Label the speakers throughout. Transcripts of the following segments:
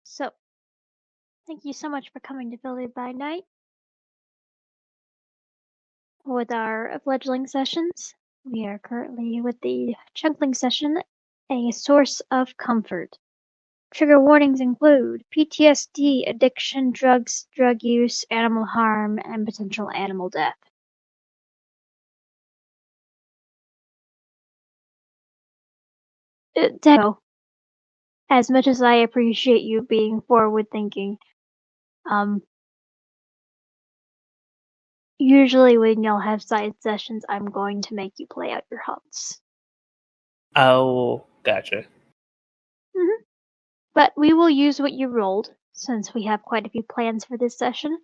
Speaker 1: So, thank you so much for coming to Philly by Night with our fledgling sessions. We are currently with the chunkling session, A Source of Comfort. Trigger warnings include PTSD, addiction, drugs, drug use, animal harm, and potential animal death. Deco, as much as I appreciate you being forward-thinking, usually when y'all have side sessions, I'm going to make you play out your hunts.
Speaker 2: Oh, gotcha.
Speaker 1: Mm-hmm. But we will use what you rolled, since we have quite a few plans for this session.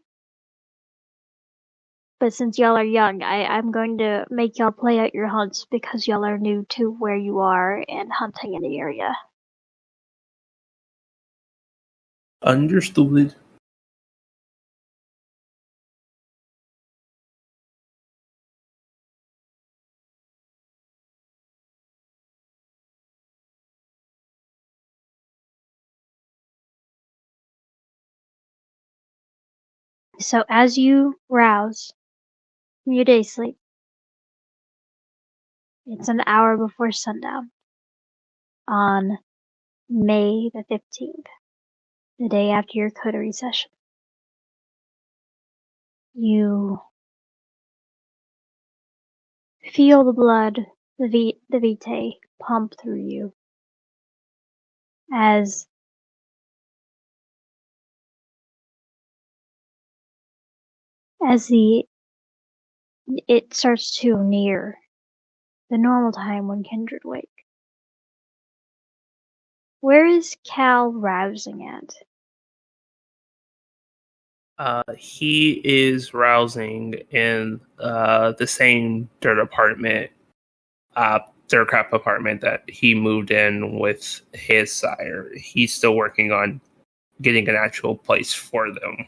Speaker 1: But since y'all are young, I'm going to make y'all play out your hunts because y'all are new to where you are and hunting in the area.
Speaker 2: Understood.
Speaker 1: So as you rouse from your day sleep, it's an hour before sundown on May the 15th, the day after your coterie session. You feel the blood, the vitae, pump through you as it starts to near the normal time when kindred wake. Where is Cal rousing at?
Speaker 2: He is rousing in the same dirt crap apartment that he moved in with his sire. He's still working on getting an actual place for them.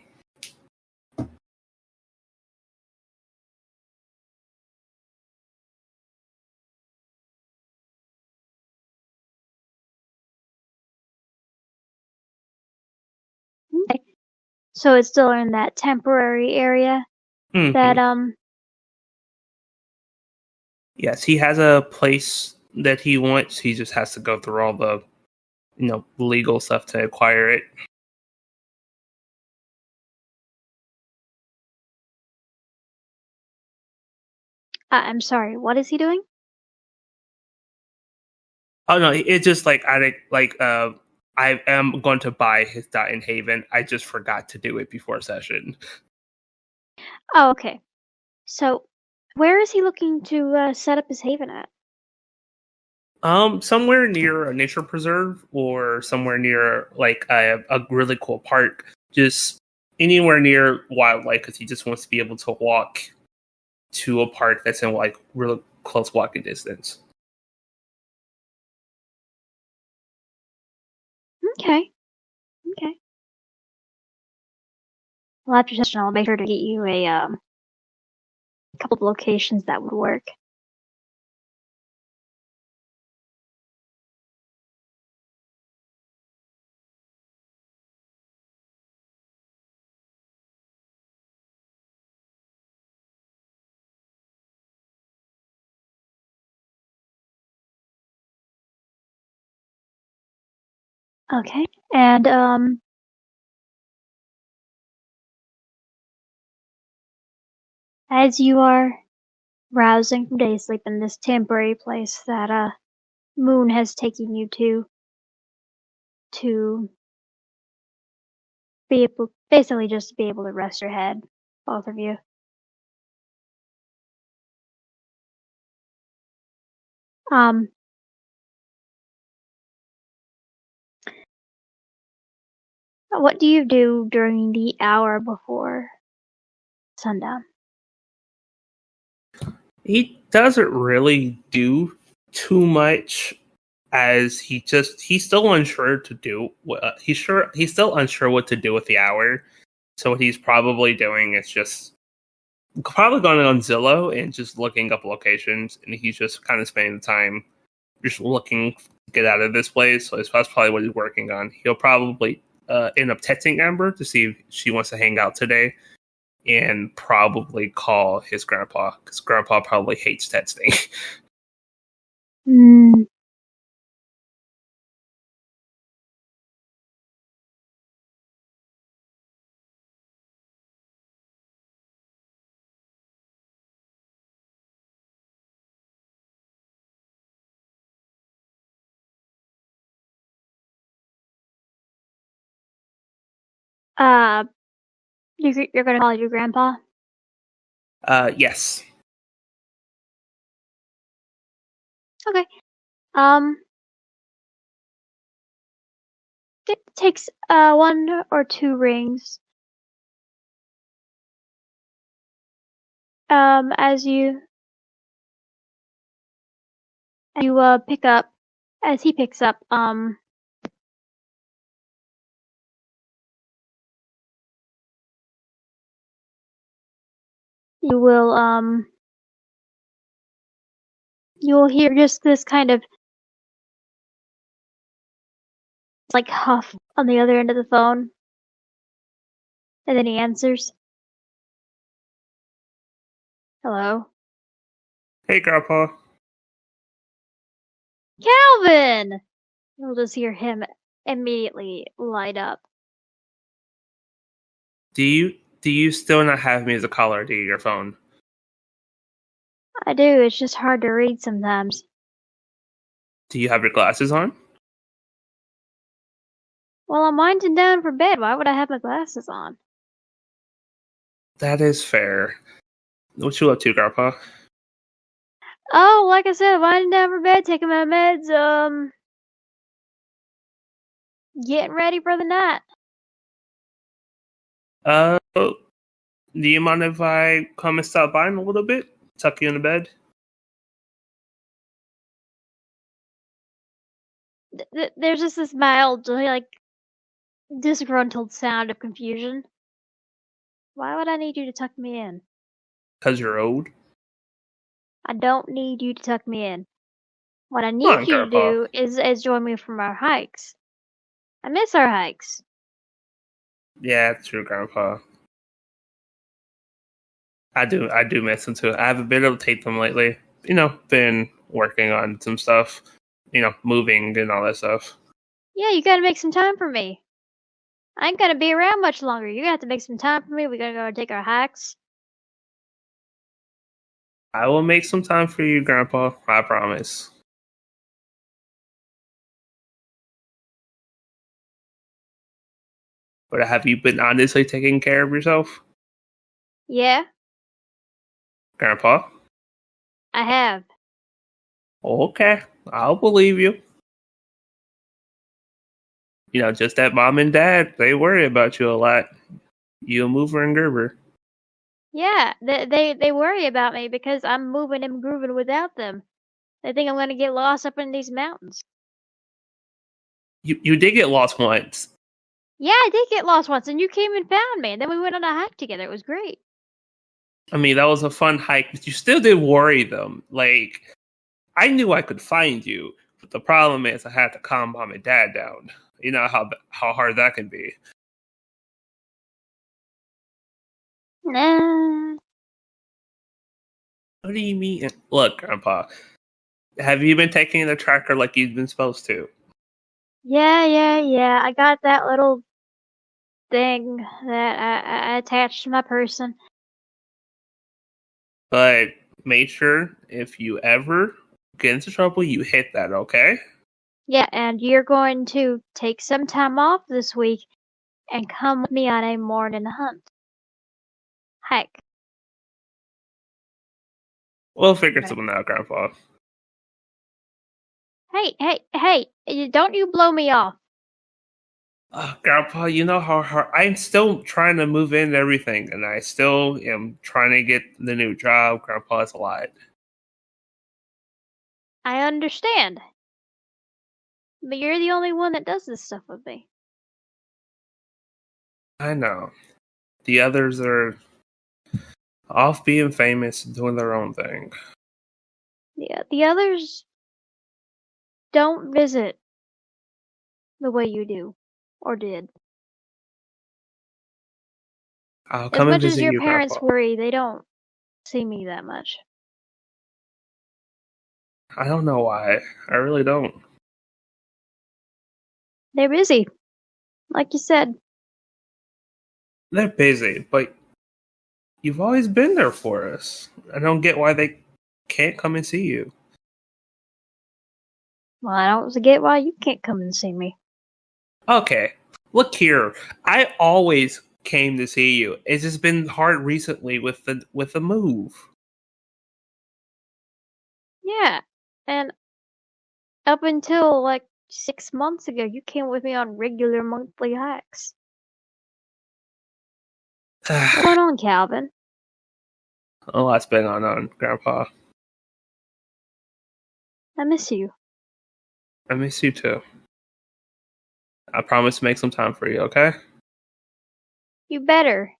Speaker 1: Okay. So it's still in that temporary area
Speaker 2: Mm-hmm.
Speaker 1: that
Speaker 2: Yes, he has a place that he wants. He just has to go through all the legal stuff to acquire it.
Speaker 1: I'm sorry, what is he doing?
Speaker 2: Oh no, it's just I am going to buy his dot in Haven. I just forgot to do it before session.
Speaker 1: Oh, okay. So where is he looking to set up his haven at?
Speaker 2: Somewhere near a nature preserve or somewhere near like a really cool park. Just anywhere near wildlife because he just wants to be able to walk to a park that's in like really close walking distance.
Speaker 1: Okay. Well, after session, I'll make sure to get you a couple of locations that would work. Okay. And as you are rousing from day sleep in this temporary place that Moon has taken you to be able, basically just to be able to rest your head, both of you. What do you do during the hour before sundown?
Speaker 2: He doesn't really do too much as he's still unsure to do he's still unsure what to do with the hour. So what he's probably doing is just probably going on Zillow and just looking up locations, and he's just kind of spending the time just looking to get out of this place. So that's probably what he's working on. He'll probably end up texting Amber to see if she wants to hang out today, and probably call his grandpa because grandpa probably hates texting.
Speaker 1: Hmm. Uh, you're gonna call your grandpa?
Speaker 2: Yes.
Speaker 1: Okay. It takes one or two rings. As you pick up, as he picks up, you will you will hear just this kind of like huff on the other end of the phone, and then he answers. Hello,
Speaker 2: Hey, grandpa.
Speaker 1: Kalvin. You'll just hear him immediately light up.
Speaker 2: Do you still not have me as a caller ID your phone?
Speaker 1: I do. It's just hard to read sometimes.
Speaker 2: Do you have your glasses on?
Speaker 1: Well, I'm winding down for bed. Why would I have my glasses on?
Speaker 2: That is fair. What you up to, grandpa?
Speaker 1: Oh, like I said, winding down for bed, taking my meds, getting ready for the night.
Speaker 2: Do you mind if I come and stop by in a little bit? Tuck you in the bed?
Speaker 1: There's just this mild, like, disgruntled sound of confusion. Why would I need you to tuck me in?
Speaker 2: Because you're old?
Speaker 1: I don't need you to tuck me in. What I
Speaker 2: Come
Speaker 1: need
Speaker 2: on,
Speaker 1: you to
Speaker 2: grandpa.
Speaker 1: do is join me from our hikes. I miss our hikes.
Speaker 2: Yeah, it's true, grandpa. I do miss them too. I haven't been able to take them lately. Been working on some stuff. Moving and all that stuff.
Speaker 1: Yeah, you gotta make some time for me. I ain't gonna be around much longer. You're gonna have to make some time for me. We gotta go take our hikes.
Speaker 2: I will make some time for you, grandpa. I promise. But have you been honestly taking care of yourself,
Speaker 1: Yeah,
Speaker 2: grandpa?
Speaker 1: I have.
Speaker 2: Okay, I'll believe you. Just that mom and dad, they worry about you a lot. You, Mover, and Gerber.
Speaker 1: Yeah, they worry about me because I'm moving and grooving without them. They think I'm gonna get lost up in these mountains.
Speaker 2: You did get lost once.
Speaker 1: Yeah, I did get lost once, and you came and found me, and then we went on a hike together. It was great.
Speaker 2: I mean, that was a fun hike, but you still did worry them. Like, I knew I could find you, but the problem is I had to calm mom and dad down. You know how hard that can be.
Speaker 1: Nah.
Speaker 2: What do you mean? Look, grandpa, have you been taking the tracker like you've been supposed to?
Speaker 1: Yeah. I got that little thing that I attached to my person.
Speaker 2: But make sure if you ever get into trouble, you hit that, okay?
Speaker 1: Yeah, and you're going to take some time off this week and come with me on a morning hunt. Hike.
Speaker 2: We'll figure
Speaker 1: Okay.
Speaker 2: something out, grandpa.
Speaker 1: Hey, don't you blow me off.
Speaker 2: Grandpa, you know how hard I'm still trying to move in and everything, and I still am trying to get the new job. Grandpa, it's a lot.
Speaker 1: I understand. But you're the only one that does this stuff with me.
Speaker 2: I know. The others are off being famous and doing their own thing.
Speaker 1: Yeah, the others don't visit the way you do. Or did.
Speaker 2: I'll
Speaker 1: As
Speaker 2: come and
Speaker 1: much as
Speaker 2: visit
Speaker 1: your
Speaker 2: you,
Speaker 1: parents
Speaker 2: Grandpa.
Speaker 1: worry, they don't see me that much.
Speaker 2: I don't know why. I really don't.
Speaker 1: They're busy, like you said.
Speaker 2: They're busy, but you've always been there for us. I don't get why they can't come and see you.
Speaker 1: Well, I don't get why you can't come and see me.
Speaker 2: Okay, look here. I always came to see you. It's just been hard recently with the move.
Speaker 1: Yeah, and up until like 6 months ago, you came with me on regular monthly hikes. What's going on, Calvin?
Speaker 2: A lot's been on, Grandpa.
Speaker 1: I miss you.
Speaker 2: I miss you too. I promise to make some time for you, okay?
Speaker 1: You better.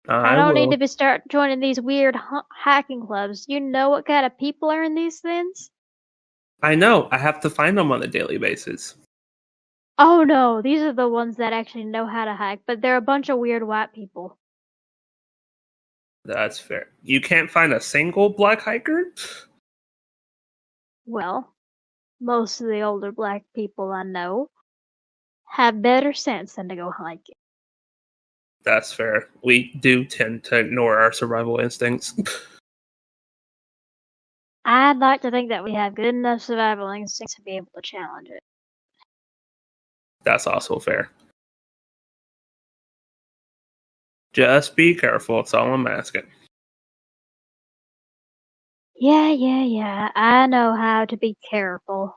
Speaker 1: I
Speaker 2: I
Speaker 1: don't need
Speaker 2: will.
Speaker 1: to be start joining these weird hacking clubs. You know what kind of people are in these things?
Speaker 2: I know. I have to find them on a daily basis.
Speaker 1: Oh no, these are the ones that actually know how to hack, but they're a bunch of weird white people.
Speaker 2: That's fair. You can't find a single black hiker?
Speaker 1: Well, most of the older black people I know have better sense than to go hiking.
Speaker 2: That's fair. We do tend to ignore our survival instincts.
Speaker 1: I'd like to think that we have good enough survival instincts to be able to challenge it.
Speaker 2: That's also fair. Just be careful. That's all I'm asking.
Speaker 1: Yeah. I know how to be careful.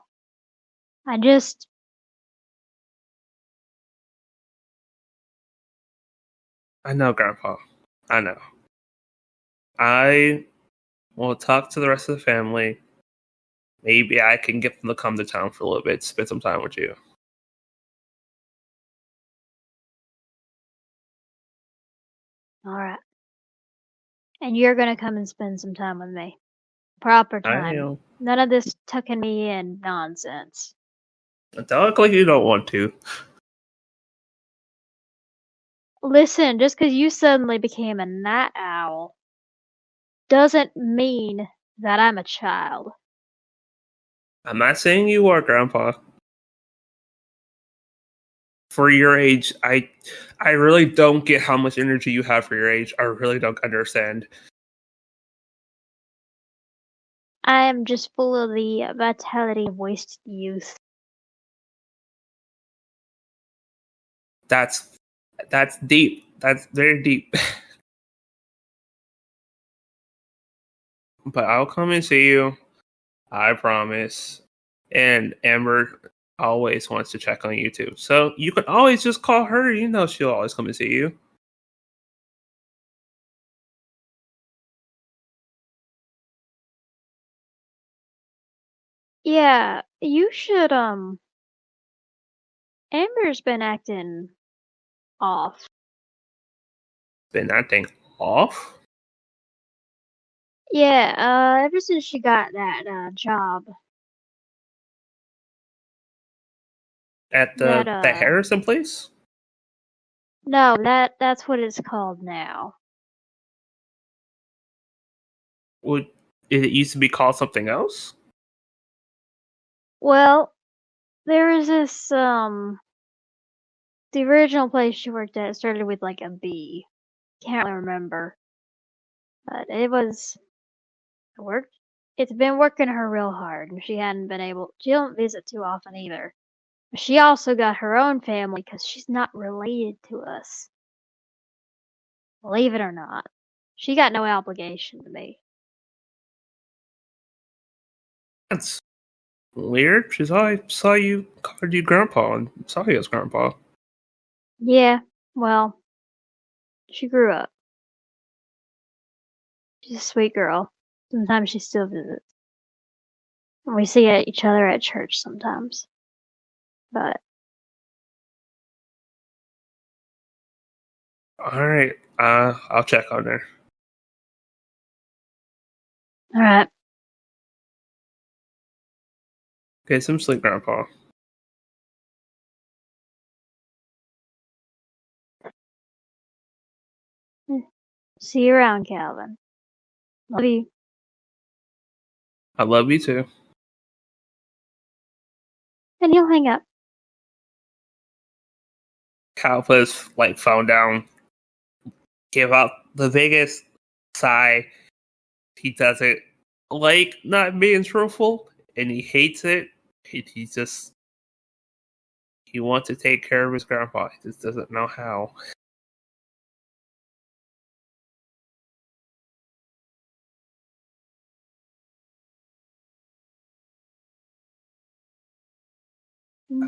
Speaker 1: I just.
Speaker 2: I know, Grandpa. I know. I will talk to the rest of the family. Maybe I can get them to come to town for a little bit, spend some time with you.
Speaker 1: Alright. And you're gonna come and spend some time with me. Proper
Speaker 2: I
Speaker 1: time.
Speaker 2: am.
Speaker 1: None of this tucking me in nonsense.
Speaker 2: Don't look like you don't want to.
Speaker 1: Listen, just because you suddenly became a night owl doesn't mean that I'm a child.
Speaker 2: I'm not saying you are, Grandpa. For your age, I really don't get how much energy you have for your age. I really don't understand.
Speaker 1: I am just full of the vitality of wasted youth.
Speaker 2: That's that's deep. That's very deep. But I'll come and see you. I promise. And Amber always wants to check on you too. So you can always just call her. You know she'll always come and see you.
Speaker 1: Yeah, you should, Amber's been acting off.
Speaker 2: Been acting off
Speaker 1: Yeah, ever since she got that, job.
Speaker 2: at
Speaker 1: That,
Speaker 2: the Harrison place.
Speaker 1: no, that's what it's called now.
Speaker 2: Would it used to be called something else?
Speaker 1: Well, there was this, the original place she worked at started with, like, a B. Can't really remember. But it was worked. It's been working her real hard, and she don't visit too often either. But she also got her own family because she's not related to us. Believe it or not. She got no obligation to me.
Speaker 2: That's weird. She's I saw you called you grandpa and saw you as grandpa.
Speaker 1: Yeah, well, she grew up. She's a sweet girl. Sometimes she still visits. And we see each other at church sometimes. But,
Speaker 2: Alright, I'll check on her.
Speaker 1: alright.
Speaker 2: Get some sleep, grandpa.
Speaker 1: See you around, Kalvin. Love you.
Speaker 2: I love you too.
Speaker 1: And he'll hang up.
Speaker 2: Calvus like phone down, give out the biggest sigh. He doesn't like not being truthful, and he hates it. He wants to take care of his grandpa. He just doesn't know how.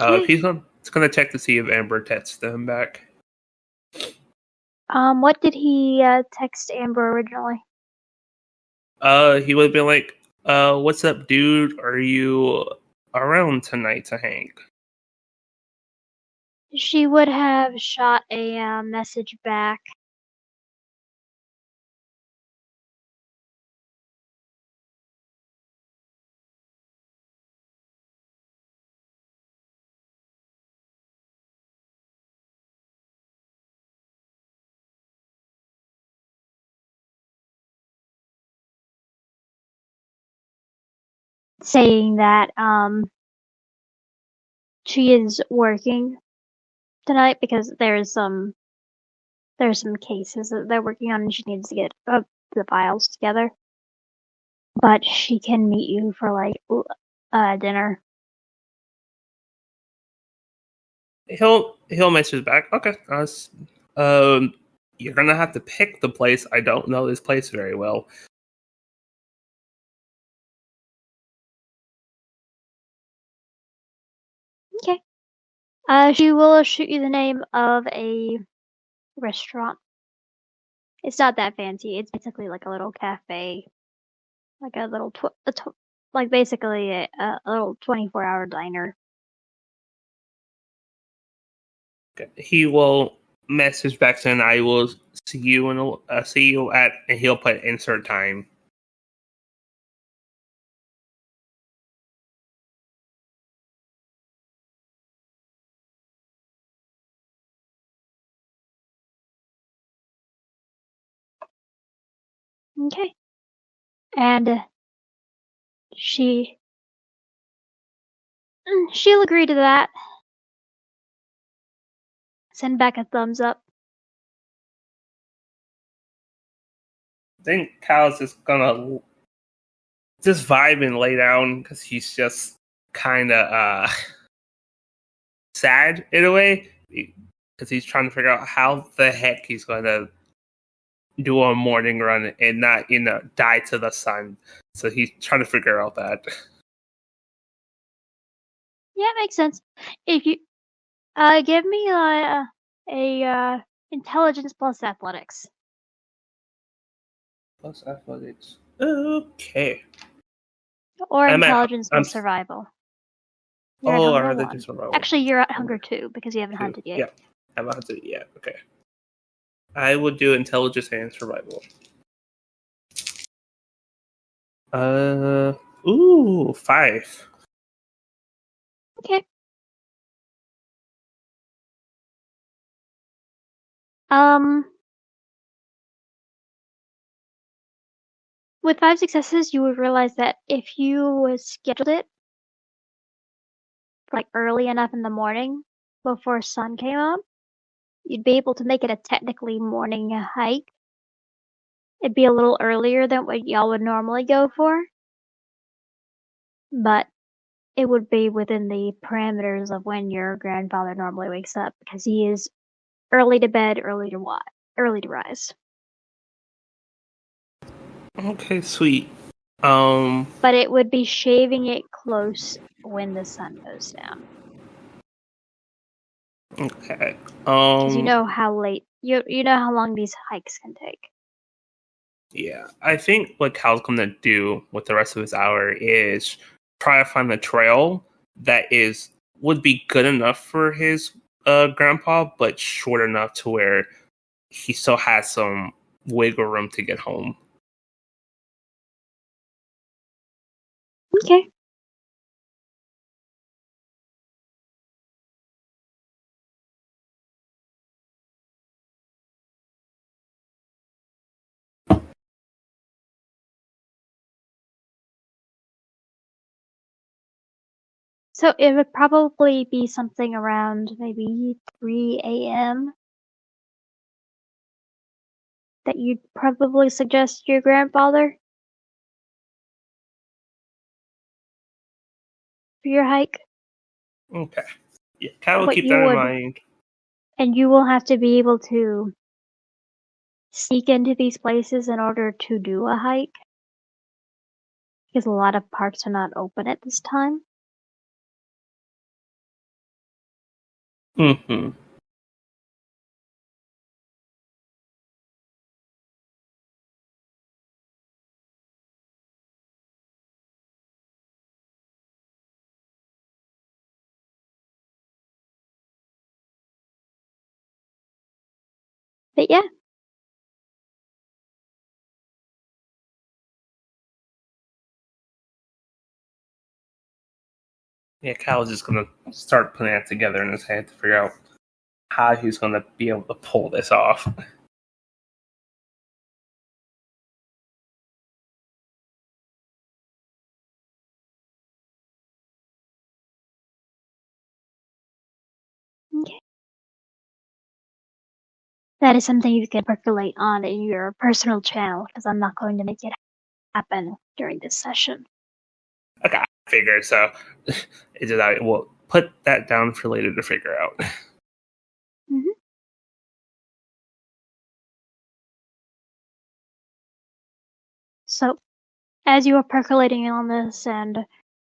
Speaker 1: Okay.
Speaker 2: He's gonna check to see if Amber texted him back.
Speaker 1: What did he text Amber originally?
Speaker 2: He would have been like, what's up, dude? Are you around tonight to hang?
Speaker 1: She would have shot a message back. Saying that she is working tonight because there's some cases that they're working on and she needs to get the files together. But she can meet you for like dinner.
Speaker 2: He'll message back. Okay, you're gonna have to pick the place. I don't know this place very well.
Speaker 1: Okay. She will shoot you the name of a restaurant. It's not that fancy. It's basically like a little cafe, like a little like basically a little 24-hour diner.
Speaker 2: Okay. He will message back saying, "I will see you see you at," and he'll put insert time.
Speaker 1: Okay. And she she'll agree to that. Send back a thumbs up.
Speaker 2: I think Cal's just gonna just vibe and lay down because he's just kind of sad in a way because he's trying to figure out how the heck he's going to do a morning run and not die to the sun. So he's trying to figure out that.
Speaker 1: Yeah, it makes sense. If you give me a intelligence plus athletics.
Speaker 2: Plus athletics. Okay.
Speaker 1: Or
Speaker 2: I'm at.
Speaker 1: intelligence plus survival. You're at
Speaker 2: Oh, I
Speaker 1: hunger
Speaker 2: rather
Speaker 1: 1.
Speaker 2: do survival.
Speaker 1: Actually, you're at hunger 2 because you haven't hunted yet.
Speaker 2: Yeah, I haven't hunted yet. Okay. I would do intelligence and survival. Ooh, 5.
Speaker 1: Okay. With 5 successes, you would realize that if you scheduled it like early enough in the morning before sun came up, you'd be able to make it a technically morning hike. It'd be a little earlier than what y'all would normally go for, but it would be within the parameters of when your grandfather normally wakes up because he is early to bed, early to rise.
Speaker 2: Okay, sweet.
Speaker 1: But it would be shaving it close when the sun goes down.
Speaker 2: Okay.
Speaker 1: Because you know how late you know how long these hikes can take.
Speaker 2: Yeah, I think what Cal's going to do with the rest of his hour is try to find a trail that would be good enough for his grandpa, but short enough to where he still has some wiggle room to get home.
Speaker 1: Okay. So it would probably be something around maybe 3 a.m. that you'd probably suggest to your grandfather for your hike.
Speaker 2: Okay. Yeah, Cal will
Speaker 1: What
Speaker 2: keep
Speaker 1: you
Speaker 2: that in
Speaker 1: would,
Speaker 2: mind.
Speaker 1: and you will have to be able to sneak into these places in order to do a hike, because a lot of parks are not open at this time.
Speaker 2: Mm-hmm.
Speaker 1: But yeah,
Speaker 2: Yeah, Cal's just gonna start putting that together in his head to figure out how he's gonna be able to pull this off.
Speaker 1: okay. That is something you can percolate on in your personal channel, because I'm not going to make it happen during this session.
Speaker 2: Okay, I figure so. It's just we'll put that down for later to figure out.
Speaker 1: hmm So, as you are percolating on this and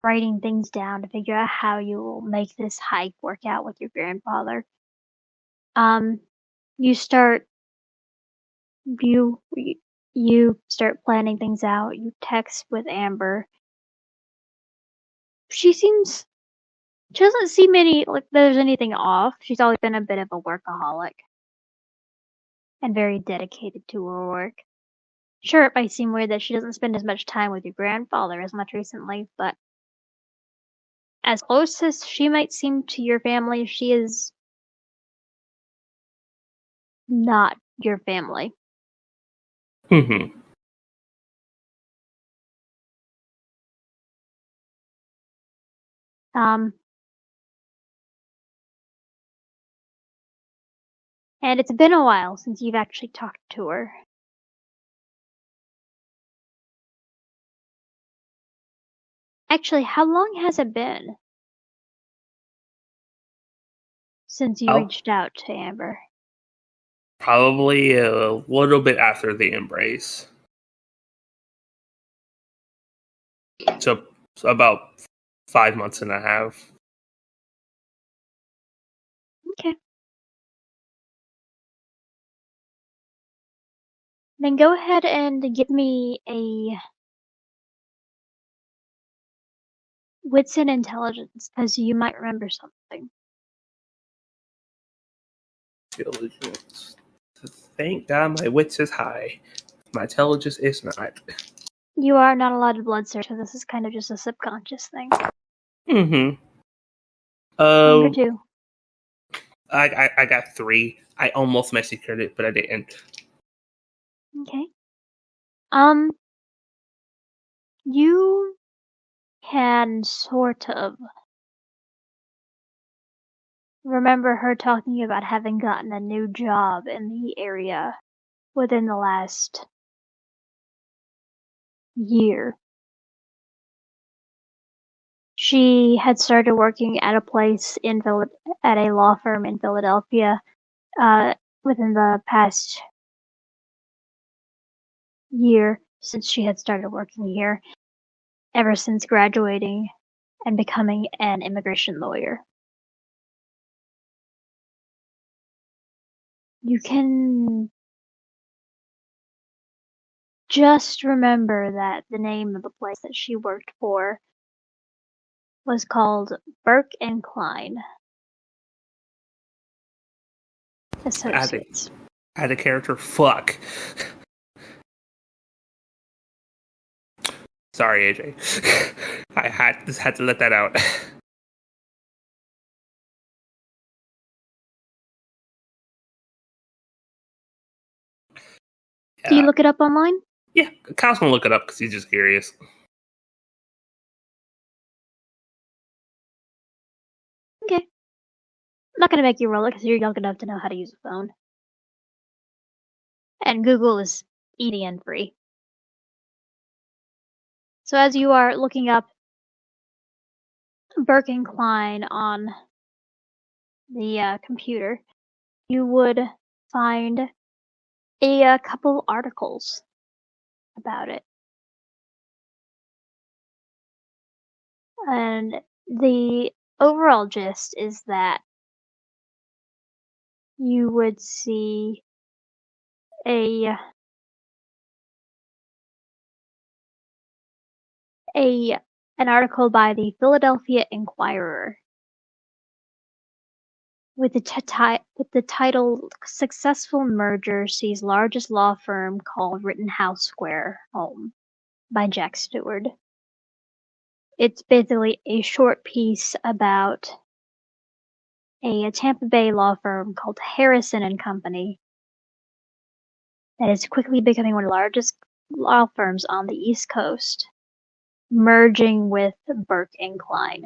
Speaker 1: writing things down to figure out how you will make this hike work out with your grandfather, you start you you start planning things out. You text with Amber. She seems she doesn't seem like there's anything off. She's always been a bit of a workaholic and very dedicated to her work. Sure, it might seem weird that she doesn't spend as much time with your grandfather as much recently, but as close as she might seem to your family, she is not your family.
Speaker 2: Mm-hmm.
Speaker 1: Um, and it's been a while since you've actually talked to her. Actually, how long has it been since you
Speaker 2: I'll
Speaker 1: reached out to Amber?
Speaker 2: probably a little bit after the embrace. So about 5 months and a half.
Speaker 1: Okay. Then go ahead and give me a wits and intelligence, because you might remember something.
Speaker 2: Intelligence. Thank God my wits is high. My intelligence is not.
Speaker 1: You are not allowed to blood search, so this is kind of just a subconscious thing.
Speaker 2: Mm-hmm.
Speaker 1: Number
Speaker 2: Uh,
Speaker 1: 2.
Speaker 2: I got 3. I almost massacred it, but I didn't.
Speaker 1: Okay. Um, you can sort of remember her talking about having gotten a new job in the area within the last year. She had started working at a place at a law firm in Philadelphia uh, within the past year since she had started working here, ever since graduating and becoming an immigration lawyer. You can just remember that the name of the place that she worked for was called Burke and Klein
Speaker 2: Add a,
Speaker 1: Associates.
Speaker 2: add a character. Fuck. Sorry, AJ. I had to let that out.
Speaker 1: Do you
Speaker 2: Yeah,
Speaker 1: look it up online?
Speaker 2: yeah. Kyle's gonna look it up because he's just curious.
Speaker 1: not going to make you roll it because you're young enough to know how to use a phone. And Google is easy and free. So as you are looking up Burke and Klein on the computer, you would find a couple articles about it. And the overall gist is that you would see an article by the Philadelphia Inquirer with the title "Successful Merger Sees Largest Law Firm Called Rittenhouse Square Home" by Jack Stewart. It's basically a short piece about a Tampa Bay law firm called Harrison and Company that is quickly becoming one of the largest law firms on the East Coast, merging with Burke and Klein.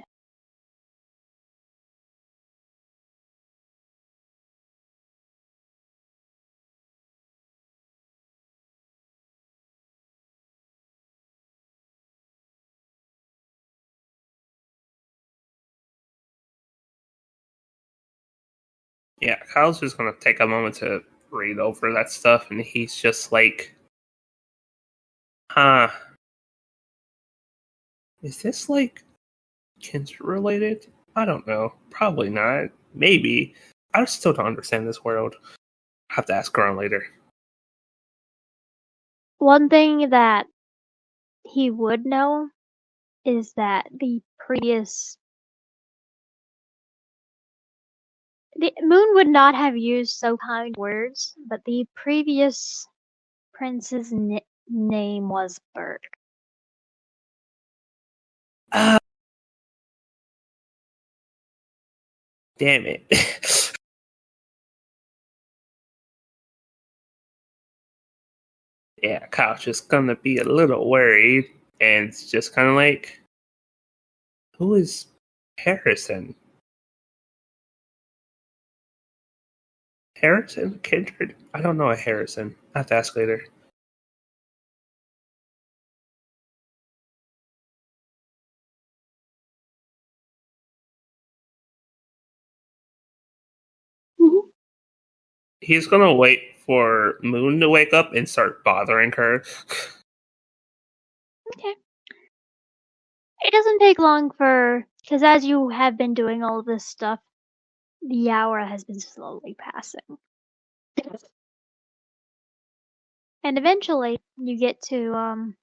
Speaker 2: Yeah, Kyle's just gonna take a moment to read over that stuff, and he's just like, huh. Is this like kindred related? I don't know. Probably not. Maybe. I still don't understand this world. I have to ask around later.
Speaker 1: One thing that he would know is that the Moon would not have used so kind words, but the previous prince's name was Burke.
Speaker 2: Damn it. Yeah, Kyle's just gonna be a little worried, and it's just kind of like, who is Harrison? Harrison? Kindred? I don't know a Harrison. I have to ask later.
Speaker 1: Mm-hmm.
Speaker 2: He's gonna wait for Moon to wake up and start bothering her.
Speaker 1: Okay. It doesn't take long because as you have been doing all of this stuff, the hour has been slowly passing. And eventually, you get to,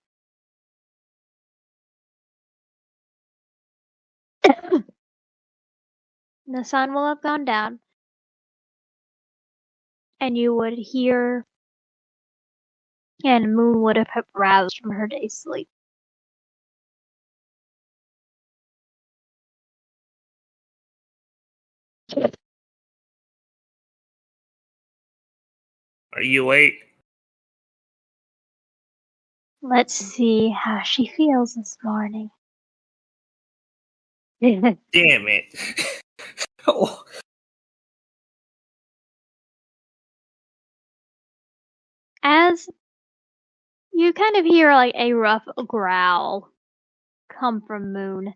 Speaker 1: the sun will have gone down, and you would hear, and Moon would have roused from her day's sleep.
Speaker 2: Are you awake?
Speaker 1: Let's see how she feels this morning.
Speaker 2: Damn it. Oh.
Speaker 1: As you kind of hear like a rough growl come from Moon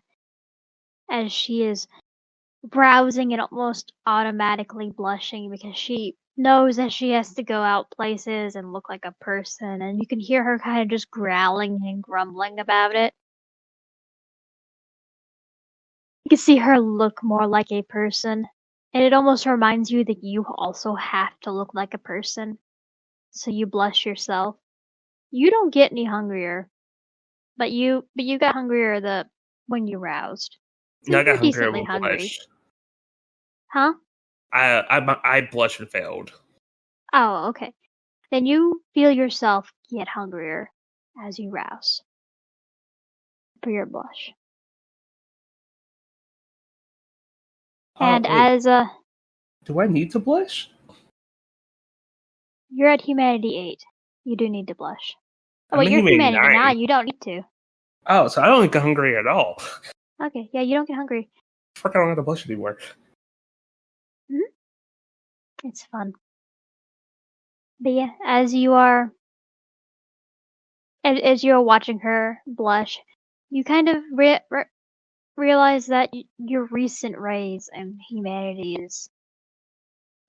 Speaker 1: as she is browsing and almost automatically blushing because she knows that she has to go out places and look like a person, and you can hear her kind of just growling and grumbling about it. You can see her look more like a person, and it almost reminds you that you also have to look like a person. So you blush yourself. You don't get any hungrier, but you got hungrier when you roused. So
Speaker 2: No, I got
Speaker 1: you're
Speaker 2: hungry.
Speaker 1: decently hungry.
Speaker 2: Blush.
Speaker 1: Huh?
Speaker 2: I blushed and failed.
Speaker 1: Oh, okay. Then you feel yourself get hungrier as you rouse for your blush. And
Speaker 2: wait.
Speaker 1: as
Speaker 2: Do I need to blush?
Speaker 1: you're at Humanity 8, you do need to blush. Oh,
Speaker 2: I'm
Speaker 1: wait,
Speaker 2: in
Speaker 1: you're
Speaker 2: Humanity 9.
Speaker 1: you don't need to.
Speaker 2: Oh, so I don't get hungry at all.
Speaker 1: Okay, yeah, you don't get hungry.
Speaker 2: Fuck, I don't have to blush anymore.
Speaker 1: It's fun. But yeah, as you're watching her blush, you kind of realize that your recent rise in humanity is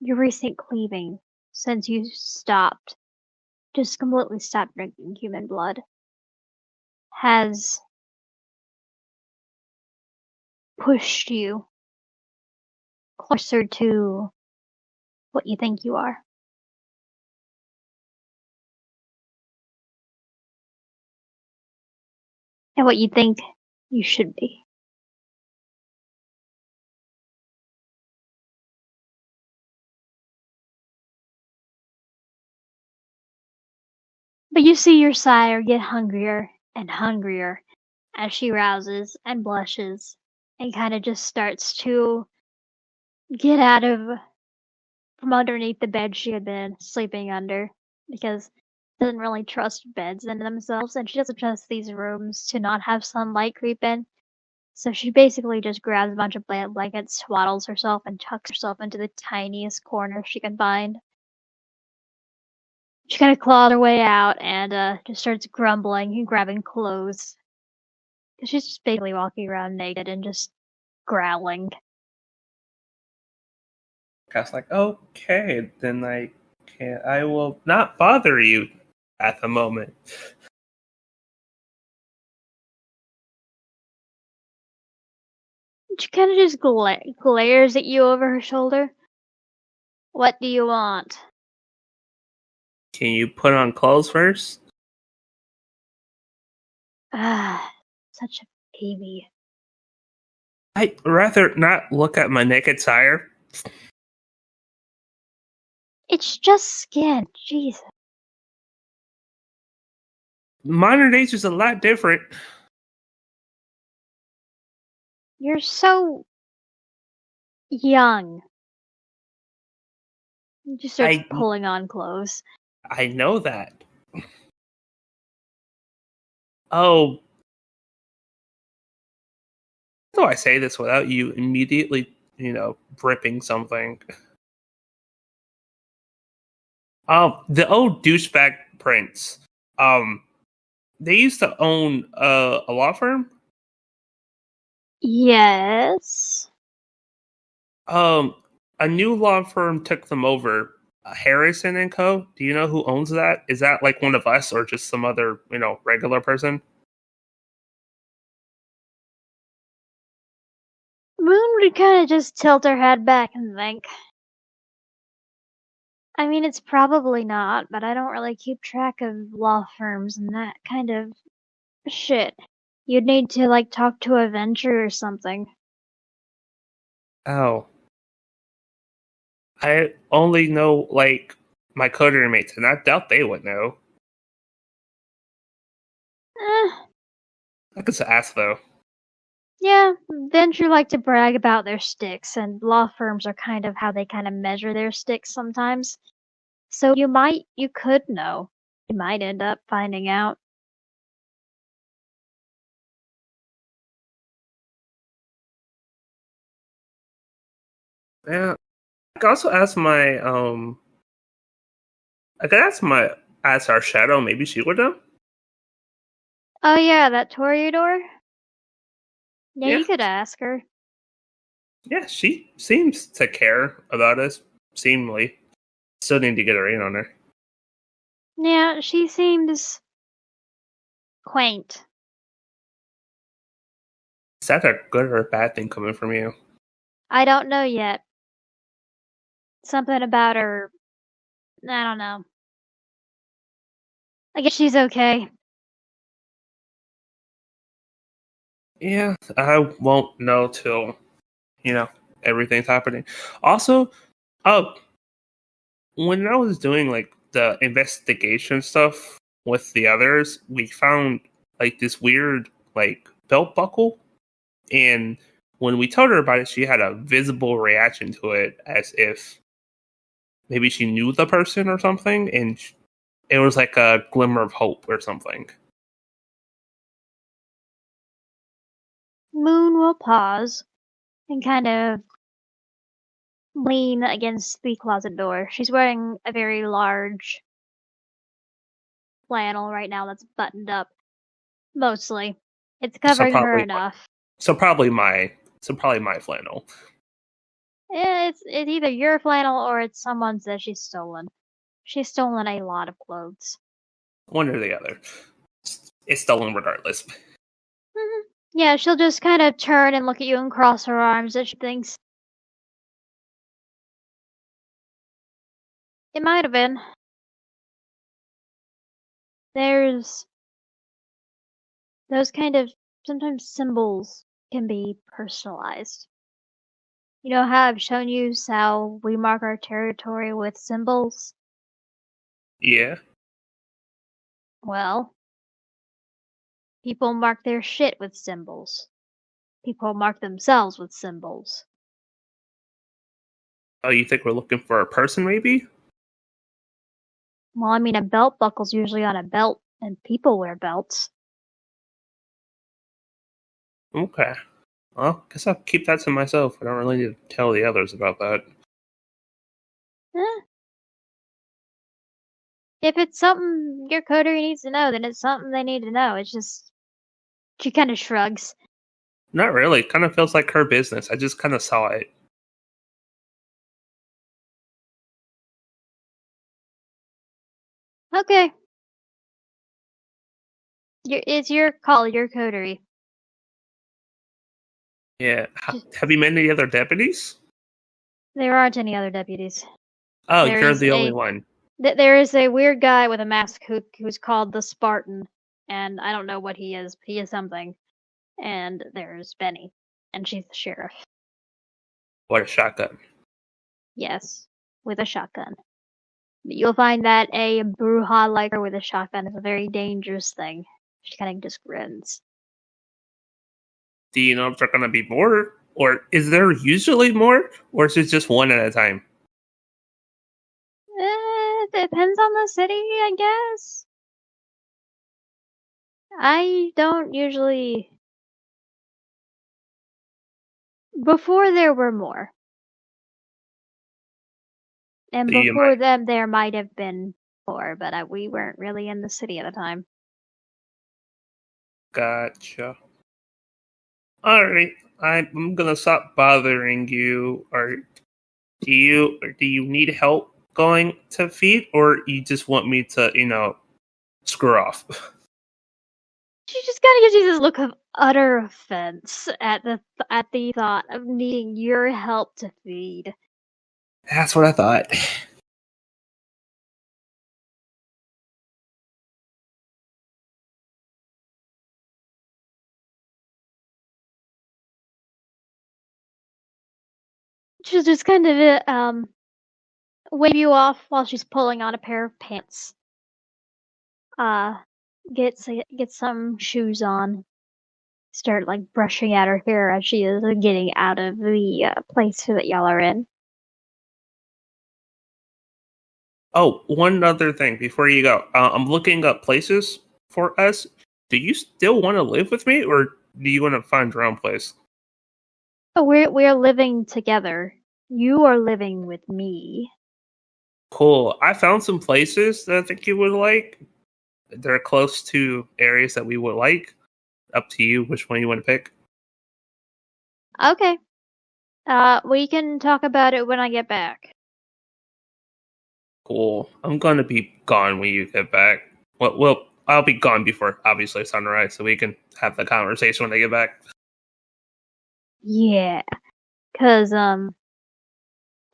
Speaker 1: your recent cleaving since you just completely stopped drinking human blood, has pushed you closer to what you think you are and what you think you should be. But you see your sire get hungrier and hungrier as she rouses and blushes and kind of just starts to get out of from underneath the bed she had been sleeping under because she doesn't really trust beds in themselves and she doesn't trust these rooms to not have sunlight creep in. So she basically just grabs a bunch of blankets, swaddles herself, and tucks herself into the tiniest corner she can find. She kind of clawed her way out and just starts grumbling and grabbing clothes. Because she's just basically walking around naked and just growling.
Speaker 2: I was like, okay, then I will not bother you at the moment.
Speaker 1: She kind of just glares at you over her shoulder. What do you want?
Speaker 2: Can you put on clothes first?
Speaker 1: Ah, such a baby.
Speaker 2: I'd rather not look at my naked sire.
Speaker 1: It's just skin. Jesus.
Speaker 2: Modern age is a lot different.
Speaker 1: You're so young. You just starts pulling on clothes.
Speaker 2: I know that. Oh. How do I say this without you immediately, ripping something? The old douchebag prince. They used to own a law firm.
Speaker 1: Yes.
Speaker 2: A new law firm took them over. Harrison and Co. Do you know who owns that? Is that like one of us or just some other, regular person?
Speaker 1: Moon would kind of just tilt her head back and think. I mean, it's probably not, but I don't really keep track of law firms and that kind of shit. You'd need to, like, talk to a venture or something.
Speaker 2: Oh. I only know, like, my coder mates, and I doubt they would know. I could ask, though.
Speaker 1: Yeah, venture like to brag about their sticks, and law firms are kind of how they kind of measure their sticks sometimes. So you could know. You might end up finding out.
Speaker 2: Yeah. I could also ask ask our shadow, maybe she would know.
Speaker 1: Oh yeah, that Toreador? Yeah,
Speaker 2: Yeah.
Speaker 1: you could ask her.
Speaker 2: Yeah, she seems to care about us, seemingly. Still need to get her in on her.
Speaker 1: Yeah, she seems quaint.
Speaker 2: Is that a good or a bad thing coming from you?
Speaker 1: I don't know yet. Something about her. I don't know. I guess she's okay.
Speaker 2: Yeah, I won't know till, everything's happening. Also, when I was doing like the investigation stuff with the others, we found like this weird like belt buckle, and when we told her about it, she had a visible reaction to it, as if maybe she knew the person or something, and it was like a glimmer of hope or something.
Speaker 1: Moon will pause and kind of lean against the closet door. She's wearing a very large flannel right now that's buttoned up. Mostly. It's
Speaker 2: So
Speaker 1: covering her
Speaker 2: probably,
Speaker 1: enough.
Speaker 2: so probably my flannel.
Speaker 1: It's either your flannel or it's someone's that she's stolen. She's stolen a lot of clothes.
Speaker 2: One or the other. It's stolen regardless.
Speaker 1: Mhm. Yeah, she'll just kind of turn and look at you and cross her arms as she thinks. It might have been. There's those kind of sometimes symbols can be personalized. You know how I've shown you how we mark our territory with symbols?
Speaker 2: Yeah.
Speaker 1: Well, people mark their shit with symbols. People mark themselves with symbols.
Speaker 2: Oh, you think we're looking for a person, maybe?
Speaker 1: Well, I mean, a belt buckle's usually on a belt, and people wear belts.
Speaker 2: Okay. Well, guess I'll keep that to myself. I don't really need to tell the others about that.
Speaker 1: Eh, if it's something your coterie needs to know, then it's something they need to know. It's just she kind of shrugs.
Speaker 2: Not really. Kind of feels like her business. I just kind of saw it.
Speaker 1: Okay, it's your call, your coterie.
Speaker 2: Yeah.
Speaker 1: Just,
Speaker 2: Have you met any other deputies?
Speaker 1: there aren't any other deputies.
Speaker 2: Oh,
Speaker 1: There
Speaker 2: you're
Speaker 1: is
Speaker 2: the only
Speaker 1: a
Speaker 2: one.
Speaker 1: there is a weird guy with a mask who's called the Spartan, and I don't know what he is, but he is something. And there's Benny, and she's the sheriff.
Speaker 2: What a shotgun.
Speaker 1: Yes, with a shotgun. You'll find that a Bruja like her with a shotgun is a very dangerous thing. She kind of just grins.
Speaker 2: Do you know if there are going to be more? Or is there usually more? Or is it just one at a time?
Speaker 1: Depends on the city, I guess. I don't usually. Before there were more, and
Speaker 2: So you
Speaker 1: before
Speaker 2: might.
Speaker 1: them there might have been more, but we weren't really in the city at the time.
Speaker 2: Gotcha. Alright. I'm going to stop bothering you. Do you need help going to feed? Or you just want me to, screw off?
Speaker 1: She just kind of gives you this look of utter offense at the thought of needing your help to feed.
Speaker 2: That's what I thought.
Speaker 1: She'll just kind of wave you off while she's pulling on a pair of pants. Uh, get some shoes on. Start like brushing at her hair as she is getting out of the place that y'all are in.
Speaker 2: Oh, one other thing before you go. I'm looking up places for us. Do you still want to live with me, or do you want to find your own place?
Speaker 1: Oh, we're living together. You are living with me.
Speaker 2: Cool. I found some places that I think you would like. They're close to areas that we would like. Up to you which one you want to pick.
Speaker 1: Okay. We can talk about it when I get back.
Speaker 2: Cool. I'm gonna be gone when you get back. Well, I'll be gone before obviously sunrise, so we can have the conversation when they get back.
Speaker 1: Yeah, cause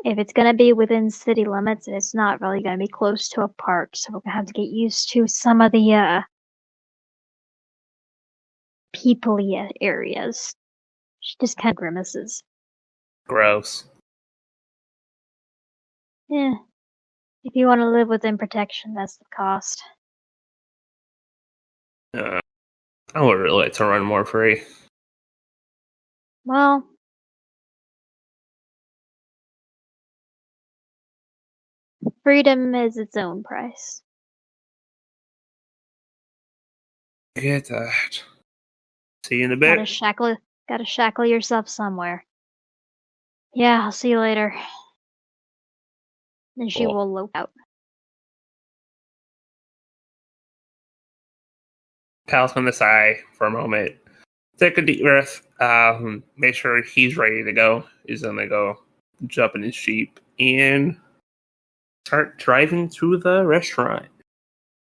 Speaker 1: if it's gonna be within city limits, it's not really gonna be close to a park, so we're gonna have to get used to some of the people-y areas. She just kind of grimaces.
Speaker 2: Gross.
Speaker 1: Yeah, if you want to live within protection, that's the cost.
Speaker 2: Uh, I would really like to run more free.
Speaker 1: Well, freedom is its own price.
Speaker 2: Get that. See you in a
Speaker 1: Gotta
Speaker 2: bit.
Speaker 1: shackle, gotta shackle yourself somewhere. Yeah, I'll see you later. Then she
Speaker 2: Cool.
Speaker 1: will lope out.
Speaker 2: Pal's gonna sigh for a moment, take a deep breath, make sure he's ready to go. He's gonna go jump in his Jeep and start driving to the restaurant.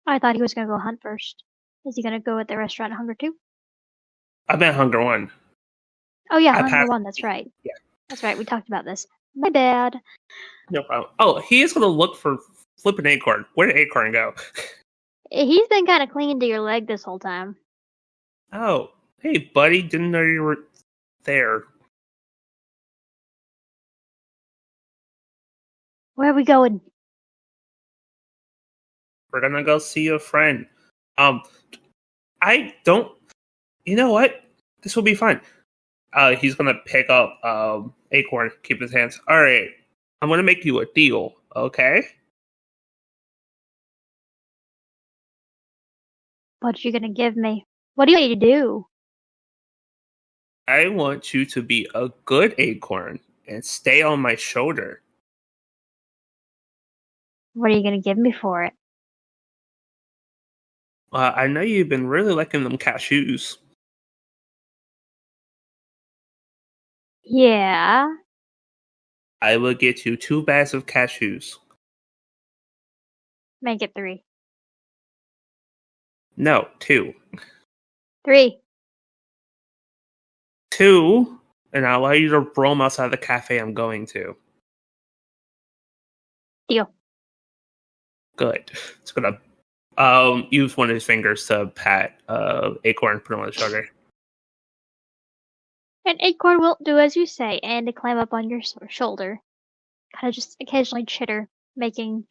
Speaker 1: I thought he was gonna go hunt first. Is he gonna go at the restaurant Hunger 2?
Speaker 2: I meant Hunger 1.
Speaker 1: Oh yeah,
Speaker 2: I
Speaker 1: Hunger
Speaker 2: passed.
Speaker 1: 1, that's right.
Speaker 2: Yeah.
Speaker 1: That's right, we talked about this. My bad.
Speaker 2: No problem. Oh, he is gonna look for flipping Acorn. Where did Acorn go?
Speaker 1: He's been kind of clinging to your leg this whole time.
Speaker 2: Oh, hey, buddy, didn't know you were there.
Speaker 1: Where are we going?
Speaker 2: We're gonna go see a friend. I don't. You know what? This will be fun. He's gonna pick up Acorn, keep his hands. All right, I'm gonna make you a deal, okay?
Speaker 1: What you gonna give me? What do you want me to do?
Speaker 2: I want you to be a good Acorn and stay on my shoulder.
Speaker 1: What are you gonna give me for it?
Speaker 2: I know you've been really liking them cashews.
Speaker 1: Yeah.
Speaker 2: I will get you 2 bags of cashews.
Speaker 1: Make it 3.
Speaker 2: No, 2.
Speaker 1: 3.
Speaker 2: 2, and I'll allow you to roam outside the cafe I'm going to.
Speaker 1: Deal.
Speaker 2: Good. It's gonna use one of his fingers to pat Acorn, put him on the shoulder.
Speaker 1: And Acorn will do as you say and to climb up on your shoulder. Kind of just occasionally chitter, making